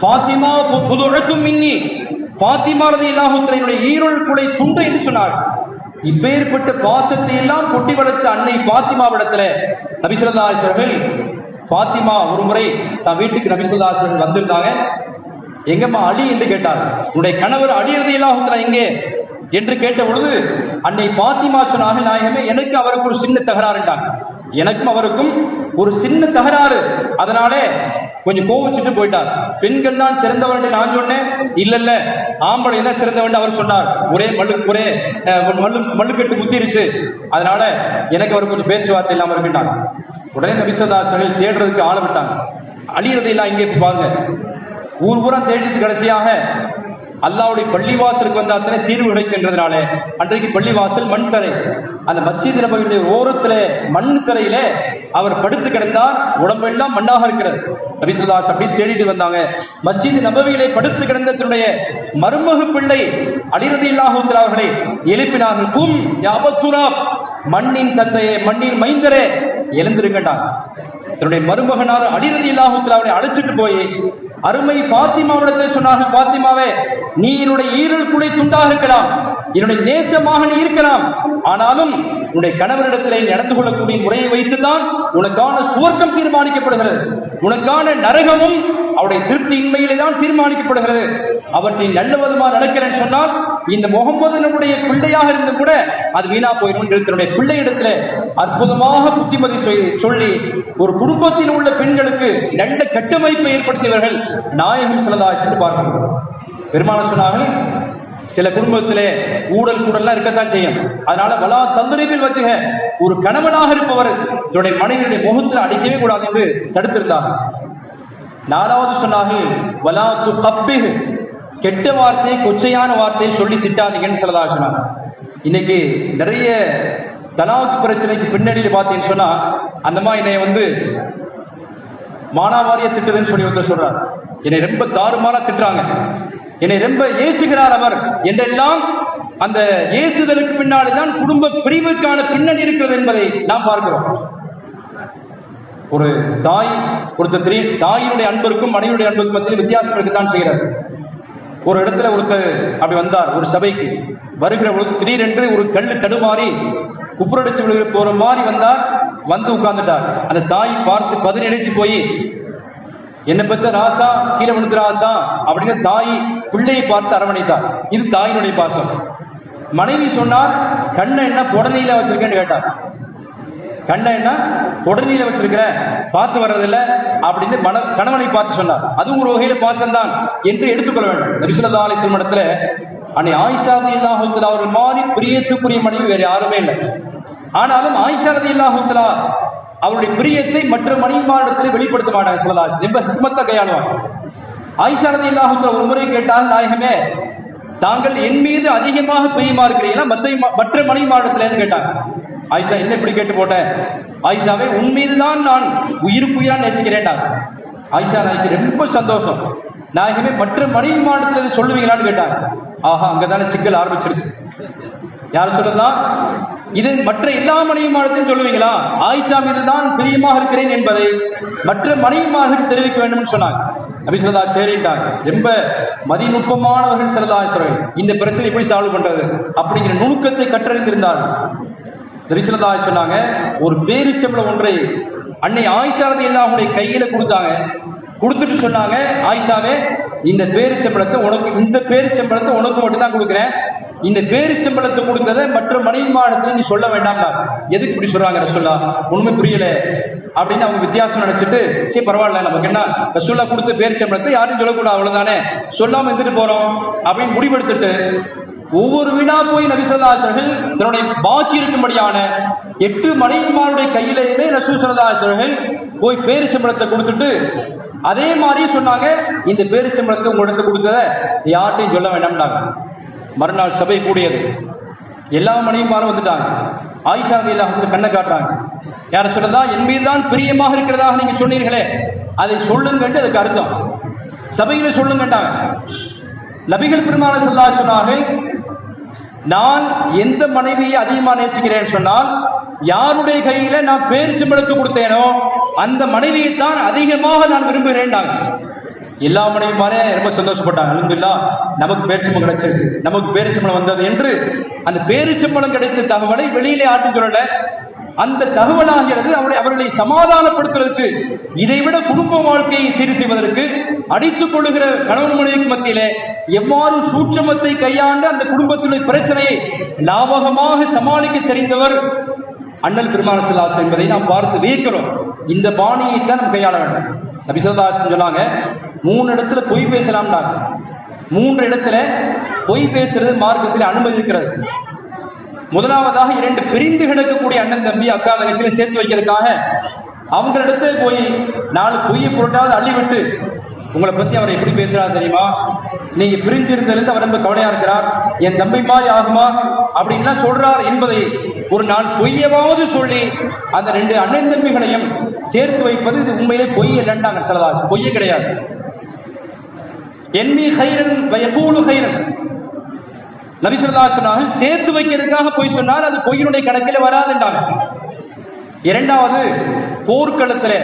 பாத்திமா புதுக்கும் மின்னி, பாத்திமா ரலியல்லாஹு அன்ஹா ஈரல் குலை துண்டு என்று சொன்னார். இப்பேற்பட்ட பாசத்தை எல்லாம் கொட்டி வளர்த்த அன்னை பாத்திமாவிடத்துல நபி ஸல்லல்லாஹு அலைஹி வஸல்லம், பாத்திமா ஒரு முறை தான் வீட்டுக்கு நபி ஸல்லல்லாஹு அலைஹி வஸல்லம் வந்திருந்தாங்க. எங்கம்மா அலி என்று கேட்டார். உன்னுடைய கணவர் அலி ரலியல்லாஹு அன்ஹு எங்கே என்று கேட்ட பொழுது அன்னை பாத்திமா சொன்னார்கள், நாயகமே எனக்கு அவருக்கு ஒரு சின்ன தகராறுட்டாங்க, எனக்கும் அவருக்கும் ஒரு சின்ன தகராறு, அதனாலே கொஞ்சம் கோவிச்சுட்டு போயிட்டார். பெண்கள் தான் சிறந்தவன் நான் சொன்னேன், இல்ல ஆம்பளை தான் சிறந்தவன் அவர் சொன்னார். ஒரே மல்லுக்கட்டு குத்திருச்சு, அதனால எனக்கு அவர் கொஞ்சம் பேச்சுவார்த்தை இல்லாம இருக்கின்றாங்க. உடனே நபி ஸல்லல்லாஹு அலைஹி வஸல்லம் தேடுறதுக்கு ஆள விட்டாங்க. அலி ரலியல்லாஹு இங்கே பாருங்க, ஊர் பூரா தேடிட்டு கடைசியாக அல்லாஹ்வுடைய பள்ளிவாசலுக்கு வந்த அத்தனை தீர்வு கிடைக்கின்றதுனால அன்றைக்கு பள்ளிவாசல் மண் தரை, அந்த மஸ்ஜித் நபவியுடைய ஓரத்திலே மண் தரையிலே அவர் படுத்து கிடந்தார். உடம்பெல்லாம் மண்ணாக இருக்கிறது. நபி ஸல்லல்லாஹு அலைஹி வஸல்லம் அப்படி தேடிட்டு வந்தாங்க. மஸ்ஜித் நபவியிலே படுத்து கிடந்த தன்னுடைய மருமக பிள்ளை அலி ரலியல்லாஹு அன்ஹு அவர்களை எழுப்பினார்கள். கும் யா அபத்துராப், மண்ணின் தந்தையே, மண்ணின் மைந்தரே, எழுந்திருங்கட்டாங்க. தன்னுடைய மருமகனார் அலி ரலியல்லாஹு அன்ஹு அவரை அழைச்சிட்டு போய் அருமை பாத்திமாவிடத்தை சொன்னார்கள், பாத்திமாவே, நீ என்னுடைய ஈரல் குலை துண்டாக இருக்கலாம், என்னுடைய நேசமாக நீ இருக்கலாம், ஆனாலும் உன்னுடைய கணவரிடத்திலே நடந்து கொள்ளக்கூடிய முறையை வைத்துதான் உனக்கான சுவர்க்கம் தீர்மானிக்கப்படுகிறது, உனக்கான நரகமும் அவருடைய திருப்தியின்மையிலே தான் தீர்மானிக்கப்படுகிறது. அவற்றை நல்ல விதமாக நடக்கிறேன்னு சொன்னால் இந்த முகம்மதனுடைய பிள்ளையாக இருந்து கூட அது வீணா போயிடும். தன்னுடைய பிள்ளையிடத்துல அற்புதமாக புத்திமதி சொல்லி ஒரு குடும்பத்தில் உள்ள பெண்களுக்கு நல்ல கட்டமைப்பை ஏற்படுத்தியவர்கள் நாயகம் ஸல்லல்லாஹு அலைஹி வஸல்லம் பார்க்கணும். பெருமானார் சொன்னார்கள், சில குடும்பத்திலே ஊழல் கூடல்லாம் இருக்கத்தான் செய்யும், அதனால வலா தந்திரிபில் வச்சுக, ஒரு கணவனாக இருப்பவர் தன்னுடைய மனைவியுடைய முகத்தில் அடிக்கவே கூடாது என்று தடுத்திருந்தார். நாலாவது சொன்னார்கள், வலா துகப்பிஹ், கெட்ட வார்த்தையை கொச்சையான வார்த்தையை சொல்லி திட்டாதீங்கன்னு ஸல்லல்லாஹு அலைஹி வஸல்லம். இன்னைக்கு நிறைய தலாக் பிரச்சனைக்கு பின்னணியில் பார்த்தீங்கன்னு சொன்னா, அந்த மாதிரி என்னை மானாவாரியா திட்டுதுன்னு சொல்லி சொல்றார். என்னை ரொம்ப தாறுமாறா திட்டுறாங்க, என்னை ரொம்ப ஏசுகிறார் அவர் என்றெல்லாம் அந்த ஏசுதலுக்கு பின்னாடி தான் குடும்ப பிரிவுக்கான பின்னணி இருக்கிறது என்பதை நாம் பார்க்கிறோம். ஒரு தாய் தாயினுடைய அன்பிற்கும் மனைவியுடைய அன்பிற்கும் மத்தியில் வித்தியாசம் இருக்குதான் செய்கிறார். ஒரு இடத்துல ஒருத்தர் அப்படி வந்தார், ஒரு சபைக்கு வருகிற பொழுது திடீரென்று ஒரு கல்லு தடுமாறி குப்புரடிச்சு விழுகிற போற மாதிரி வந்தார். வந்து உட்கார்ந்துட்டார். அந்த தாய் பார்த்து பதினெடிச்சு போய், என்னை பத்த ராசா கீழே விழுந்துராதான் அப்படின்னு தாய் பிள்ளையை பார்த்து அரவணைத்தார். இது தாயினுடைய பாசம். மனைவி சொன்னார், கண்ணை என்ன புடனையில வச்சிருக்கேன்னு கேட்டார். கண்ணை என்ன புடனையில வச்சிருக்கிற, பார்த்து வர்றதில்ல அப்படின்னு கணவனை பார்த்து சொன்னார். அதுவும் ஒரு வகையில பாசம்தான் என்று எடுத்துக்கொள்ள வேண்டும். நபி ஸல்லல்லாஹு அலைஹி வஸல்லம் இடத்துல அன்னை ஆயிஷா ரலியல்லாஹு அன்ஹா அவர்கள் மாதிரி பிரியத்துக்குரிய மனைவி வேற யாருமே இல்லை. ஆனாலும் ஆயிஷா ரலியல்லாஹு அன்ஹா அவருடைய பிரியத்தை மற்ற மனைவிமாரிடத்திலே வெளிப்படுத்த மாட்டாங்க. ஸல்லல்லாஹு அலைஹி வஸல்லம் ரொம்ப ஹிக்மத்தா கையாளுவாங்க. ஆயிஷா ரலியல்லாஹு அன்ஹா ஒரு முறை கேட்டால், நாயகமே, தாங்கள் என் மீது அதிகமாக பிரியமா இருக்கிறீங்களா மற்ற மனைவிமாரிடத்திலேன்னு கேட்டாங்க. ஆயிஷா, என்ன இப்படி கேட்டு போட்டேன்? ஆயிஷாவே, உன் மீதுதான் நான் உயிருக்குயிரா நேசிக்கிறேன். ஆயிஷா நாய்க்கு ரொம்ப சந்தோஷம். நாயகமே, மற்ற மனைவி மாடத்தில் இது சொல்லுவீங்களான்னு கேட்டாங்க. ஆஹா, அங்கதானே சிக்கல் ஆரம்பிச்சிருச்சு. யார் சொல்லலாம்? இது மற்ற எல்லா மனைவி மாடத்தையும் சொல்லுவீங்களா? ஆயிஷா மீது தான் பிரியமாக இருக்கிறேன் என்பதை மற்ற மனைவிமார்களுக்கு தெரிவிக்க வேண்டும் சொன்னாங்க. நபி ஸல்லல்லாஹு அலைஹி வஸல்லம் சரிட்டாங்க. ரொம்ப மதிநுட்பமானவர்கள் ஸல்லல்லாஹு அலைஹி வஸல்லம். இந்த பிரச்சனை எப்படி சால்வ் பண்றது அப்படிங்கிற நுணுக்கத்தை கற்றறிந்திருந்தார்கள். நபி ஸல்லல்லாஹு அலைஹி வஸல்லம் சொன்னாங்க, ஒரு பேரிச்சம்பளம் ஒன்றை அன்னை ஆயிஷா ரலியல்லாஹு அன்ஹா கையில கொடுத்தாங்க. கொடுத்துட்டு சொன்னாங்க, ஆயிஷாவே, இந்த பேரிச்சம்பளத்தை உனக்கு மட்டும் தான் கொடுக்குறேன். இந்த பேரிச்சம்பளத்தை கொடுத்ததை மற்ற மனைவிமாரிடத்துல நீ சொல்ல வேண்டாம். எதுக்கு இப்படி சொல்றாங்க ரசூலுல்லாஹ்? உண்மை புரியல. அப்படின்னு அவங்க வித்தியாசம் நினைச்சிட்டு சரி பரவாயில்ல, நமக்கு என்ன ரசூலுல்லாஹ் கொடுத்த பேரிச்சம்பழத்தை யாரும் சொல்லக்கூடாது, அவ்வளவுதானே, சொல்லாம இருந்துட்டு போறோம் அப்படின்னு முடிவெடுத்துட்டு ஒவ்வொரு வீடா போய் நபி ஸல்லல்லாஹு அலைஹி வஸல்லம் தன்னுடைய பாக்கி இருக்கும்படியான 8 மனைவிமாருடைய கையிலேயுமே ரசூல் ஸல்லல்லாஹு அலைஹி வஸல்லம் போய் பேரிச்சம்பழத்தை கொடுத்துட்டு அதே மாதிரி சொன்னாங்க, இந்த பேரிச்சம்பழத்தை உங்களிடத்து கொடுத்தத யார்ட்டையும் சொல்ல வேண்டாம்னாங்க. மறுநாள் சபை கூடியது. எல்லா மனைவிமாரும் வந்துட்டாங்க. ஆயிஷா ரலியல்லாஹு அன்ஹா கண்ணை காட்டுறாங்க. யார சொல்லதா, என் மீதுதான் பிரியமாக இருக்கிறதாக நீங்க சொன்னீர்களே, அதை சொல்லுங்கன்னு அதுக்கு அர்த்தம். சபையில சொல்லுங்கட்டாங்க. நபிகள் பெருமானார் ஸல்லல்லாஹு அலைஹி சொன்னார்கள், நான் எந்த மனைவியை அதிகமா நேசிக்கிறேன் சொன்னால், யாருடைய கையில நான் பேரிச்சம்பழத்தை கொடுத்தேனோ அந்த மனைவியைத்தான் அதிகமாக நான் விரும்புகிறேன். எல்லா மனைவிமாரே ரொம்ப சந்தோஷப்பட்டாங்க. அல்ஹம்துலில்லாஹ், நமக்கு பேரிச்சம்பழம் கிடைச்சிருச்சு, நமக்கு பேரிச்சம்பழம் வந்தது என்று அந்த பேரிச்சம்பழம் கிடைத்த தகவலை வெளியிலே யாருக்கும் சொல்லல. அந்த தகவலாகிறது அவர்களை சமாதானப்படுத்துவதற்கு, இதைவிட குடும்ப வாழ்க்கையை சீர் செய்வதற்கு, அடித்துக் கொள்ளுகிற கணவன் மனைவிக்கு மத்தியிலே எவ்வாறு சூட்சமத்தை கையாண்டு அந்த குடும்பத்துடைய பிரச்சனையை லாபகமாக சமாளிக்க தெரிந்தவர் அண்ணல் பெருமானார் ஸல்லல்லாஹு அலைஹி வஸல்லம் என்பதை நாம் பார்த்து வியக்கிறோம். இந்த பாணியை தான் நம்ம கையாள வேண்டும். நபி ஸல்லல்லாஹு அலைஹி வஸல்லம் சொன்னாங்க, 3 இடத்துல பொய் பேசலாம்னாங்க. 3 இடத்துல பொய் பேசுறது மார்க்கத்தில் அனுமதி இருக்கிறது. முதலாவதாக 2 பிரிந்து கிடக்கக்கூடிய அண்ணன் தம்பி அக்கா தங்கச்சியில சேர்த்து வைக்கிறதுக்காக அவங்களிடத்துல போய் 4 பொய்யை பொருட்டாவது அள்ளிவிட்டு, உங்களை பத்தி அவர் எப்படி பேசுறாரு தெரியுமா, நீங்க பிரிஞ்சிருந்திருந்து அவர் ரொம்ப கவலையா இருக்கிறார், என் தம்பி மாதிரி ஆகுமா அப்படின்லாம் சொல்றார் என்பதை ஒரு 4 பொய்யவாவது சொல்லி அந்த 2 அண்ணன் தம்பிகளையும் சேர்த்து வைப்பது இது உண்மையிலே பொய் இல்லைன்றாங்க ஸல்லல்லாஹு அலைஹி வஸல்லம். பொய்யே கிடையாது. என்மி கைரன் வயகூலு கைரன். நபி ஸல்லல்லாஹு அலைஹி வஸல்லம் சேர்த்து வைக்கிறதுக்காக பொய் சொன்னால் அது பொய்யினுடைய கணக்கில் வராதுன்றாங்க. இரண்டாவது, போர்க்களத்தில்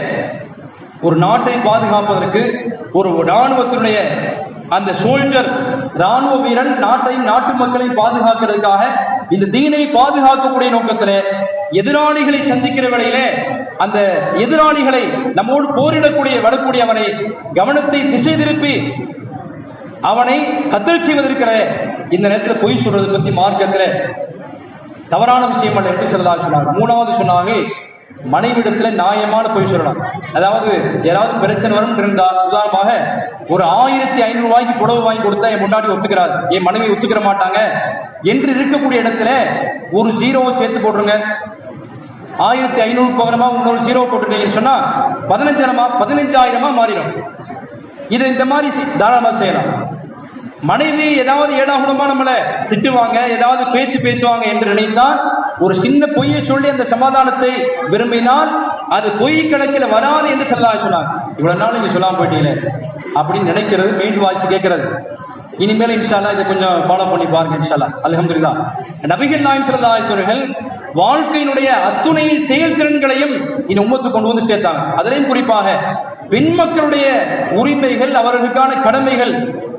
ஒரு நாட்டை பாதுகாப்பதற்கு ஒரு இராணுவத்தினுடைய அந்த சோல்ஜர், ராணுவ வீரன் நாட்டையும் நாட்டு மக்களை பாதுகாக்கிறதுக்காக இந்த தீனை பாதுகாக்கக்கூடிய நோக்கத்தில் எதிராளிகளை சந்திக்கிற வேளையிலே அந்த எதிராளிகளை நம்மோடு போரிடக்கூடிய வரக்கூடியவனை கவனத்தை திசை திருப்பி அவனை கத்தல் செய்வதற்கிற இந்த நேரத்தில் பொய் சொல்றது பத்தி மார்க்கத்தில் தவறான விஷயம் அல்ல என்று ஸல்லல்லாஹு சொன்னாங்க. 3வது சொன்னாங்க, மனைவிடத்துல நியாயமான பொய் சொல்லலாம். அதாவது ஏதாவது பிரச்சனை வரும் இருந்தா, உதாரணமாக ஒரு 1500 ரூபாய்க்கு புடவை வாங்கி கொடுத்தா என் முன்னாடி ஒத்துக்கிறார், என் மனைவி ஒத்துக்கிற மாட்டாங்க என்று இருக்கக்கூடிய இடத்துல ஒரு 0 சேர்த்து போட்டுருங்க. 1500 பகரமா இன்னொரு 0 போட்டுட்டீங்கன்னு சொன்னா 15,000 மாறிடும். இதை இந்த மாதிரி தாராளமாக செய்யலாம். மனைவி ஏதாவது ஏடாகுடமா நம்மளை திட்டுவாங்க, ஏதாவது பேச்சு பேசுவாங்க என்று நினைத்தால் ஒரு சின்ன பொய்யை சொல்லி அந்த சமாதானத்தை விரும்பினால் அது பொய் கணக்கில் வராது என்று ஸல்லல்லாஹு அலைஹி வஸல்லம். இவ்வளவு நாள் நீங்க சொல்லாம போயிட்டீங்களே அப்படின்னு நினைக்கிறது, மெயின் வாய்ஸ் கேட்கிறது. இனிமேல் இன்ஷா அல்லாஹ் இதை கொஞ்சம் ஃபாலோ பண்ணி பாருங்க இன்ஷா அல்லாஹ். அல்ஹம்துலில்லாஹ், நபிகள் நாயகம் ஸல்லல்லாஹு அலைஹி வஸல்லம் வாழ்க்கையினுடைய அத்துணை செயல்திறன்களையும் இந்த உம்மத்துக்கு கொண்டு வந்து சேர்த்தாங்க. அதிலையும் குறிப்பாக பெண் மக்களுடைய உரிமைகள், அவர்களுக்கான கடமைகள்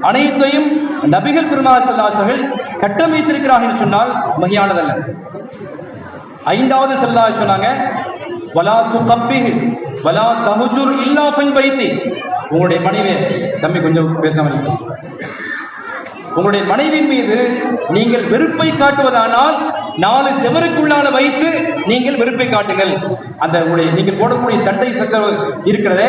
அனைத்தையும் நபிகள் பெருமானார் ஸல்லல்லாஹு அலைஹி வஸல்லம் கட்டமைத்திருக்கிறார்கள் என்று சொன்னால் மிகையானதல்ல. 5வது ஸல்லல்லாஹு அலைஹி சொன்னாங்க, வலா துகப்பிஹ் வலா தஹஜுர் இல்லா ஃபில் பைத்தி. உங்களுடைய மனைவி, தம்பி கொஞ்சம் பேசாம இருங்க, உங்களுடைய மனைவியின் மீது நீங்கள் வெறுப்பை காட்டுவதானால் 4 செவருக்குள்ளால வைத்து நீங்கள் வெறுப்பை காட்டுங்கள். அந்த நீங்கள் போடக்கூடிய சண்டை சச்சரவு இருக்கிறதே,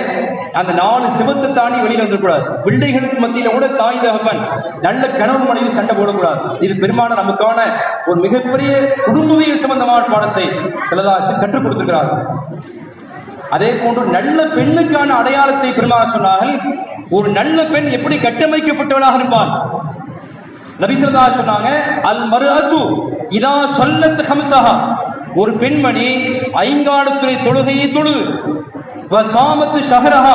அந்த 4 செவத்தை தாண்டி வெளியில வந்துடக்கூடாது. பிள்ளைகளுக்கு மத்தியில கூட தாய் தகப்பன், நல்ல கணவன் மனைவி சண்டை போடக்கூடாது. இது பெரும்பாலும் நமக்கான ஒரு மிகப்பெரிய குடும்பவியல் சம்பந்தமான பாடத்தை ஸல்லல்லாஹு கற்றுக் கொடுத்திருக்கிறார்கள். அதே போன்று நல்ல பெண்ணுக்கான அடையாளத்தை பெருமானார் சொன்னார்கள். ஒரு நல்ல பெண் எப்படி கட்டமைக்கப்பட்டவளாக இருப்பாள். நபி ஸல்லல்லாஹு அலைஹி சொன்னாங்க, அல் மர்அத்து இதா ஸல்லத் ஹம்ஸஹா. ஒரு பெண்மணி 5 தொழுகையை தொழு, வ ஸாமத் ஷஹரஹா,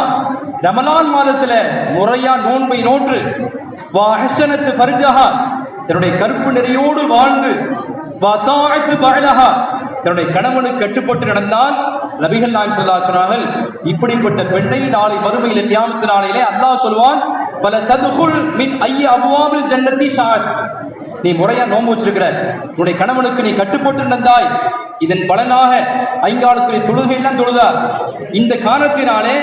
ரமலான் மாதத்துல முறையா நோன்பை நோற்று, வ அஹ்ஸனத் ஃபர்ஜஹா, தன்னுடைய கற்பு நெறியோடு வாழ்ந்து, வ தாஅத் பஅலஹா, தன்னுடைய கணவனுக்கு கட்டுப்பட்டு நடந்தால் நபிகள் நாயகம் ஸல்லல்லாஹு அலைஹி சொன்னார்கள், இப்படிப்பட்ட பெண்ணை நாளை மறுமையிலே கியாமத் நாளையிலே அல்லாஹ் சொல்வான், பல ததுகுல் மின் ஐய அபுவாபில் ஜன்னதி ஷாத். நீ முறையா நோன்பு வச்சிருக்கிற, உன்னுடைய கணவனுக்கு நீ கட்டுப்பட்டு நடந்தாய், இதன் பலனாக 5 தொழுகை எல்லாம் தொழுதா, இந்த காரணத்தினாலே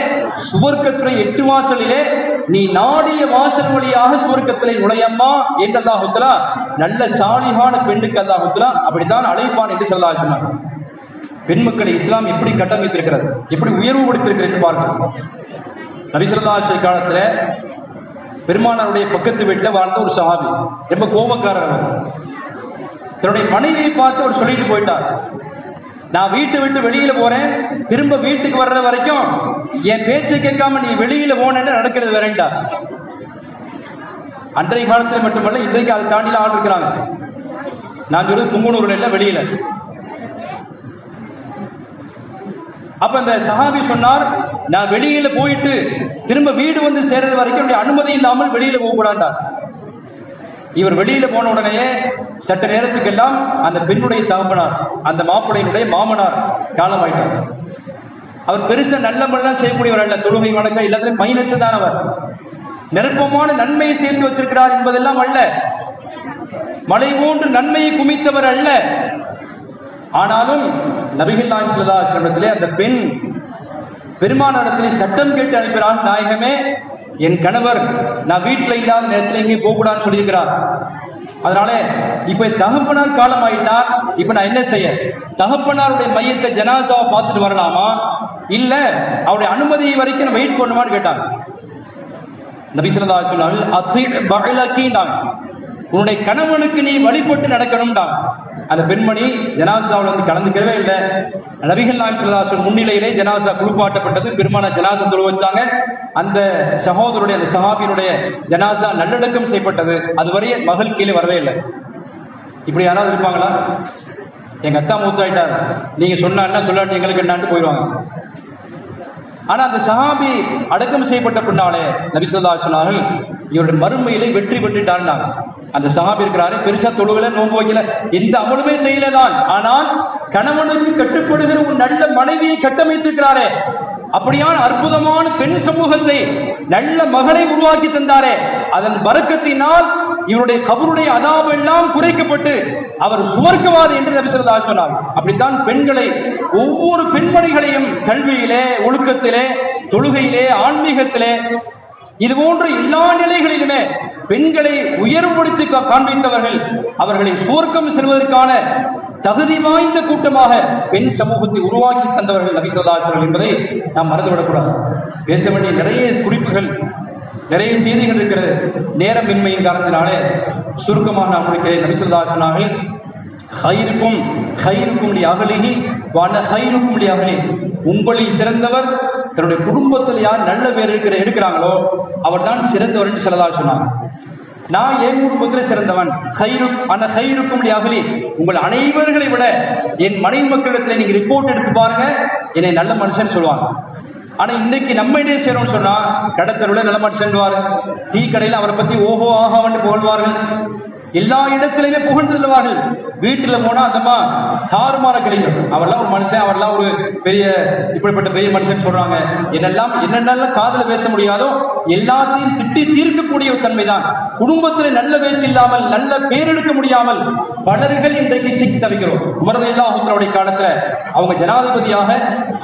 சுவர்க்கத்துறை 8 வாசலிலே நீ நாடிய வாசல் வழியாக சுவர்க்கத்திலே நுழையம்மா என்று அல்லாஹ் தஆலா நல்ல சாலிஹான பெண்ணுக்கு அல்லாஹ் தஆலா அப்படித்தான் அழைப்பான் என்று ஸல்லல்லாஹு அலைஹி வஸல்லம். பெண் மக்களை இஸ்லாம் எப்படி கட்டமைத்திருக்கிறது, எப்படி உயர்வுபடுத்திருக்கிறது என்று பார்க்கணும். நபி ஸல்லல்லாஹு அலைஹி வஸல்லம் காலத்துல பெருமானாருடைய பக்கத்து வீட்டுல வாழ்ந்த ஒரு சஹாபி, ரொம்ப கோபக்காரர். தன்னுடைய மனைவியை பார்த்து அவர் சொல்லிட்டு போயிட்டார், நான் வீட்டை விட்டு வெளியில போறேன், திரும்ப வீட்டுக்கு வர்ற வரைக்கும் என் பேச்சை கேட்காம நீ வெளியில போனேன்னு நடக்கிறது வேறேன்டா. அன்றைய காலத்தில் மட்டுமல்ல, இன்றைக்கு அதை தாண்டில ஆள் இருக்கிறாங்க. நான் சொல்றது புங்குனூர்ல இல்ல, வெளியில. அப்ப இந்த சஹாபி சொன்னார், நான் வெளியில போயிட்டு திரும்ப வீடு வந்து சேர்றது வரைக்கும் அனுமதி இல்லாமல் வெளியில போகக்கூடாண்டார். இவர் வெளியில போன உடனே சட்ட நேரத்துக்கெல்லாம் அந்த பெண்ணுடைய தகப்பனார், அந்த மாப்பிள்ளையினுடைய மாமனார் காலமாயிட்டார். அவர் பெருசா நல்லமெல்லாம் செய்யக்கூடியவர் அல்ல, தொழுகை வணக்கம் எல்லாத்திலும் மைனஸ் தான். அவர் நிரப்பமான நன்மையை சேர்த்து வச்சிருக்கிறார் என்பதெல்லாம் அல்ல, மலை போன்று நன்மையை குமித்தவர் அல்ல. ஆனாலும் நபிகள் நாயகம் ஸல்லல்லாஹு அலைஹி வஸல்லம் அந்த பெண் பெருமானாரிடத்திலே சட்டம் கேட்டு அனுப்பினார், நாயகமே என் கணவர் நான் வீட்டில் இல்லாத நேரத்தில் எங்கே போகக்கூடாதுன்னு சொல்லியிருக்கிறார். அதனால இப்ப தகப்பனார் காலம் ஆயிட்டார், இப்ப நான் என்ன செய்ய? தகப்பனாருடைய மையத்தை ஜனாசாவை பார்த்துட்டு வரலாமா, இல்ல அவருடைய அனுமதி வரைக்கும் நான் வெயிட் பண்ணுவான்னு கேட்டாங்க. நபி ஸல்லல்லாஹு அலைஹி வஸல்லம் அத்தி பஅலகினாங்க, உன்னுடைய கணவனுக்கு நீ வழிபட்டு நடக்கணும்டா. அந்த பெண்மணி ஜனாசாவில் வந்து கலந்துக்கவே இல்லை. நபிகள் நாயகம் ஸல்லல்லாஹு அலைஹி வஸல்லம் முன்னிலையிலே ஜனாசா குளிப்பாட்டப்பட்டது, பெருமானார் ஜனாசா தொழு வச்சாங்க. அந்த சகோதரருடைய அந்த சஹாபியினுடைய ஜனாசா நல்லடக்கம் செய்யப்பட்டது. அதுவரைய மகள் கீழே வரவே இல்லை. இப்படி யாராவது இருப்பாங்களா? எங்க அத்தா மூத்தாயிட்டார், நீங்க சொன்னா சொல்லாட்டி எங்களுக்கு என்னான்ட்டு போயிடுவாங்க. ஆனா அந்த சஹாபி அடக்கம் செய்யப்பட்ட பின்னாலே நபி ஸல்லல்லாஹு அலைஹி வஸல்லம் சொன்னார்கள், இவருடைய மறுமையிலே வெற்றி பெற்றுட்டார்னாங்க. அந்த சஹாபி இருக்கிறாரு, பெருசா தொழுகல, நோன்பு வைக்கல, எந்த அமலுமே செய்யலதான். ஆனால் கணவனுக்கு கட்டுப்படுகிற ஒரு நல்ல மனைவியை கட்டமைத்திருக்கிறாரே, அப்படியான அற்புதமான பெண் சமூகத்தை, நல்ல மகளை உருவாக்கி தந்தாரே, அதன் பரக்கத்தினால் இவருடைய கபருடைய அதாபு எல்லாம் குறைக்கப்பட்டு அவர் சுவர்க்கவாதி என்று நபி ஸல்லல்லாஹு அலைஹி வஸல்லம் சொன்னார். அப்படித்தான் பெண்களை, ஒவ்வொரு பெண்மணிகளையும் கல்வியிலே, ஒழுக்கத்திலே, தொழுகையிலே, ஆன்மீகத்திலே, இது போன்ற எல்லா நிலைகளிலுமே பெண்களை உயர்வுபடுத்தி காண்பித்தவர்கள், அவர்களை சுவர்க்கம் செல்வதற்கான தகுதி வாய்ந்த கூட்டமாக பெண் சமூகத்தை உருவாக்கி தந்தவர்கள் நபி ஸல்லல்லாஹு அலைஹி வஸல்லம் என்பதை நாம் மறந்துவிடக்கூடாது. பேச வேண்டிய நிறைய குறிப்புகள், நிறைய செய்திகள் இருக்கிறது. நேரமின்மையின் காரணத்தினாலே சுருக்கமாக நான் முடிக்கிறேன். நபி ஸல்லல்லாஹு அலைஹி வஸல்லம் சொன்னார்கள், ஹைருக்கும் ஹைருக்கும் லி அஹ்லிஹி வ அன ஹைருக்கும் லி அஹ்லி, உங்களில் சிறந்தவர் தன்னுடைய குடும்பத்தில் யார் நல்ல பேர் எடுக்கிறாங்களோ அவர் தான் சிறந்தவர் என்று ஸல்லல்லாஹு அலைஹி வஸல்லம் சொன்னாங்க. நான் என் குடும்பத்தில் சிறந்தவன், ஹைருக்கும் லி அஹ்லி, உங்கள் அனைவர்களை விட என் மனைவி மக்களிடத்தில் நீங்க ரிப்போர்ட் எடுத்து பாருங்க, என்னை நல்ல மனுஷன் சொல்லுவாங்க. ஆனா இன்னைக்கு நம்ம என்ன செய்யறோம்னு சொன்னா, கடத்தருவில் நல்ல மனுஷன், டீ கடையில் அவரை பத்தி ஓஹோ ஆஹான்னு புகழ்வார்கள், எல்லா இடத்திலுமே புகழ்ந்து செல்வார்கள். வீட்டுல போனா அந்தம்மா தாறுமாற கிடைக்கும், அவர்லாம் ஒரு மனுஷன், அவர்லாம் ஒரு பெரிய இப்படிப்பட்ட பெரிய மனுஷன் சொல்றாங்க. என்னென்ன காதல பேச முடியாதோ எல்லாத்தையும் திட்டி தீர்க்கக்கூடிய ஒரு தன்மைதான். குடும்பத்துல நல்ல பேச்சு இல்லாமல், நல்ல பேரெடுக்க முடியாமல் பலர்கள் இன்றைக்கு சிக்கி தவிக்கிறோம். உமர் ரலியல்லாஹு அன்ஹுடைய காலத்துல அவங்க ஜனாதிபதியாக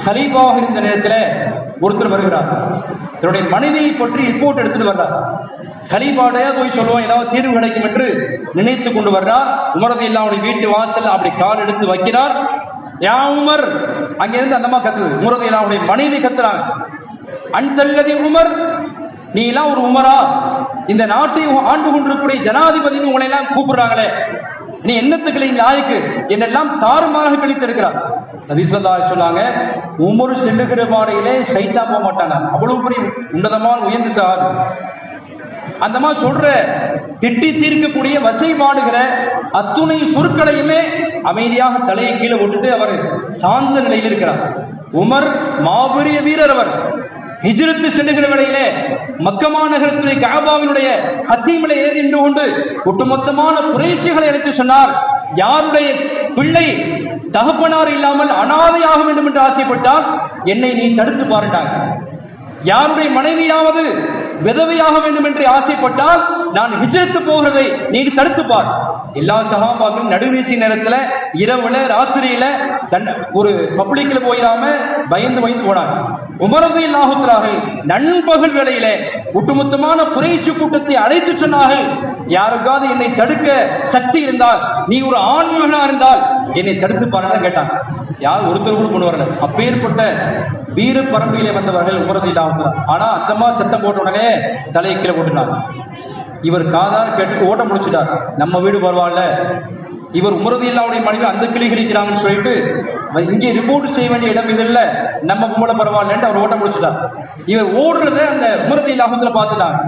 ஹலீஃபாவாக இருந்த நேரத்துல ஒருத்தர் வருகிறார், தன்னுடைய மனைவியை பற்றி ரிப்போர்ட் எடுத்துட்டு வர்றார். கலீஃபாடையா போய் சொல்லுவோம், ஏதாவது தீர்வு கிடைக்கும் என்று நினைத்து கொண்டு வர்றார். உமர் ரலியல்லாஹு வீட்டு வாசல் அப்படி கால் எடுத்து வைக்கிறார். யா உமர், அங்கிருந்து அந்தமா கத்துது. உமர் ரலியல்லாஹு மனைவி கத்துறாங்க, அன்தல்லதி உமர், நீ எல்லாம் ஒரு உமரா? இந்த நாட்டை ஆண்டு கொண்டிருக்கூடிய ஜனாதிபதினு உங்களை எல்லாம் கூப்பிடுறாங்களே, நீ என்னத்துக்களை லாய்க்கு என்னெல்லாம் தாறுமாறாக கழித்திருக்கிறார். நபி ஸல்லல்லாஹு அலைஹி சொன்னாங்க, உமர் செல்லுகிற பாடையிலே சைத்தான் போக மாட்டாங்க, அவ்வளவு பெரிய உன்னதமான உயர்ந்த சஹாபி. அந்த மாதிரி சொல்ற திட்டி தீர்க்கக்கூடிய, வசை பாடுகிற அத்துணை சொற்களையுமே அமைதியாக தலையை கீழே போட்டுட்டு அவர் சார்ந்த நிலையில் இருக்கிறார். உமர் மாபெரிய வீரர். அவர் ஹிஜ்ரத்து செல்லுகிற வேளையிலே மக்கமா நகரத்திலே கஅபாவினுடைய ஹத்தீமிலே ஏறி நின்று கொண்டு ஒட்டுமொத்தமான குறைஷிகளை அழைத்து சொன்னார், யாருடைய பிள்ளை தகப்பனார் இல்லாமல் அனாதையாக வேண்டும் என்று ஆசைப்பட்டால் என்னை நீ தடுத்து பாருட்டாங்க. யாருடைய மனைவியாவது விதவையாக வேண்டும் என்று ஆசைப்பட்டால் நான் ஹிஜ்ரத்து போகிறதை நீ தடுத்துப்பார். எல்லா சஹாபாக்களும் நடுநீசி நேரத்துல, இரவுல, ராத்திரியில ஒரு பப்ளிக்ல போயிடாம பயந்து போனாங்க. உமர் ரலியல்லாஹு அன்ஹு நண்பகல் வேளையில ஒட்டுமொத்தமான குறைஷி கூட்டத்தை அழைத்து சொன்னார்கள், யாருக்காவது என்னை தடுக்க சக்தி இருந்தால், நீ ஒரு ஆண்மகனா இருந்தால் என்னை தடுத்து பாருன்னு கேட்டாங்க. யார் ஒருத்தர் கூட கொண்டு வரல. அப்பேற்பட்ட வீர பரம்பிலே வந்தவர்கள் உமர் ரலியல்லாஹு அன்ஹு. ஆனா அந்தம்மா சத்தம் போட்ட உடனே தலையை கீழே போட்டுனாங்க. இவர் காதார கேட்டு ஓட்ட முடிச்சிட்டார், நம்ம வீடு பரவாயில்ல, இவர் உமர் ரலியல்லாஹுடைய மனைவி அந்த கிளி கிழிக்கிறாங்கன்னு சொல்லிட்டு இங்கே ரிப்போர்ட் செய்ய வேண்டிய இடம் இது இல்ல, நம்ம மூளை பரவாயில்லன்ட்டு அவர் ஓட்ட முடிச்சிட்டார். இவர் ஓடுறத அந்த உமர் ரலியல்லாஹு அன்ஹு பார்த்துட்டாங்க.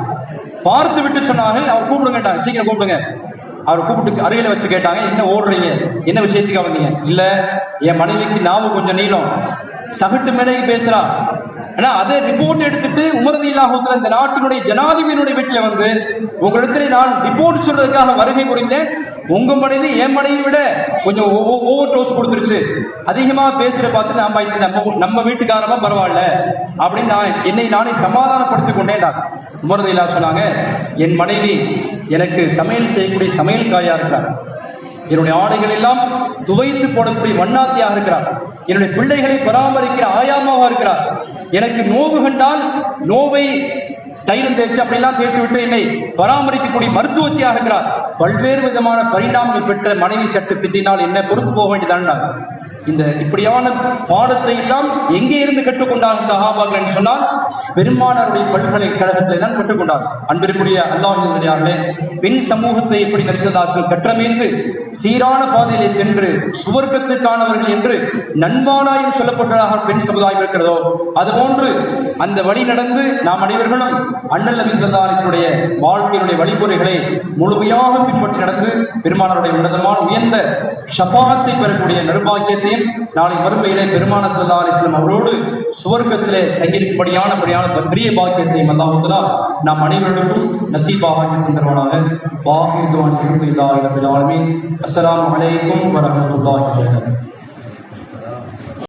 பார்த்து விட்டு சொன்னார்கள், அவர் கூப்பிடுங்க, சீக்கிரம் கூப்பிடுங்க. அவர் கூப்பிட்டு அருகில வச்சு கேட்டாங்க, என்ன ஓடுறீங்க, என்ன விஷயத்துக்காக வந்தீங்க? இல்ல, என் மனைவிக்கு நாவு கொஞ்சம் நீளம், சகட்டு மேலே பேசுறா. ஆனா அதை ரிப்போர்ட் எடுத்துட்டு உமர் ரலியல்லாஹு அன்ஹு இந்த நாட்டினுடைய ஜனாதிபதியினுடைய வீட்டுல வந்து உங்களிடத்துல நான் ரிப்போர்ட் சொல்றதுக்காக வருகை புரிந்தேன், உங்க மனைவி என் மனைவி விட கொஞ்சம் ஓவர் டோஸ் கொடுத்துருச்சு, அதிகமா பேசுற பார்த்து நம்ம வீட்டுக்காரமா பரவாயில்ல அப்படின்னு என்னை நானே சமாதானப்படுத்திக் கொண்டேன். உமர் ரலியல்லாஹு சொன்னாங்க, என் மனைவி எனக்கு சமையல் செய்யக்கூடிய சமையல் காயா இருக்கிறார், என்னுடைய ஆடைகள் எல்லாம் துவைத்து போடக்கூடிய வண்ணாத்தியாக இருக்கிறார், என்னுடைய பிள்ளைகளை பராமரிக்கிற ஆயாமாவாக இருக்கிறார், எனக்கு நோவு கண்டால் நோவை தைலம் தேய்ச்சி அப்படிலாம் தேய்ச்சி விட்டு என்னை பராமரிக்கக்கூடிய மருத்துவச்சியாக இருக்கிறார். பல்வேறு விதமான பரிணாமங்கள் பெற்ற மனைவி சட்டு திட்டினால் என்ன பொறுத்து போக வேண்டியதான். இந்த இப்படியான பாடத்தை எல்லாம் எங்கே இருந்து கற்றுக்கொண்டார்கள் சஹாபாக்கள் என்று சொன்னால் பெருமானாருடைய பல்கலைக்கழகத்திலே தான் கற்றுக்கொண்டார். அன்பிற்குரிய அல்லாஹ்வின் நல்லடியார்களே, பெண் சமூகத்தை எப்படி நபி ஸல்லல்லாஹு அலைஹி வஸல்லம் கற்றமைந்து சீரான பாதையிலே சென்று சுவர்க்கத்துக்கானவர்கள் என்று நன்மாராயம் சொல்லப்பட்டதாக பெண் சமுதாயம் இருக்கிறதோ அதுபோன்று அந்த வழி நடந்து நாம் அனைவர்களும் அண்ணல் நபி ஸல்லல்லாஹு அலைஹி வஸல்லம் வாழ்க்கையினுடைய வழிமுறைகளை முழுமையாக பின்பற்றி நடந்து பெருமானாருடைய உன்னதமான உயர்ந்த ஷஃபாஅத்தை பெறக்கூடிய நற்பாக்கியத்தை நாளை மறுமையிலே பெருமானார் ஸல்லல்லாஹு அலைஹி வஸல்லம் அவரோடு சுவர்க்கத்திலே தங்கியிருக்கும்படியான பெரிய பாக்கியத்தையும் அல்லாஹ் தஆலா நாம் அனைவருக்கும் நசீபாக தந்தருவானாக. வாஹிர் துஆன் அல்ஹம்துலில்லாஹி ரப்பில் ஆலமீன். அஸ்ஸலாமு அலைக்கும் வரஹ்மத்துல்லாஹி வபரகாத்துஹு.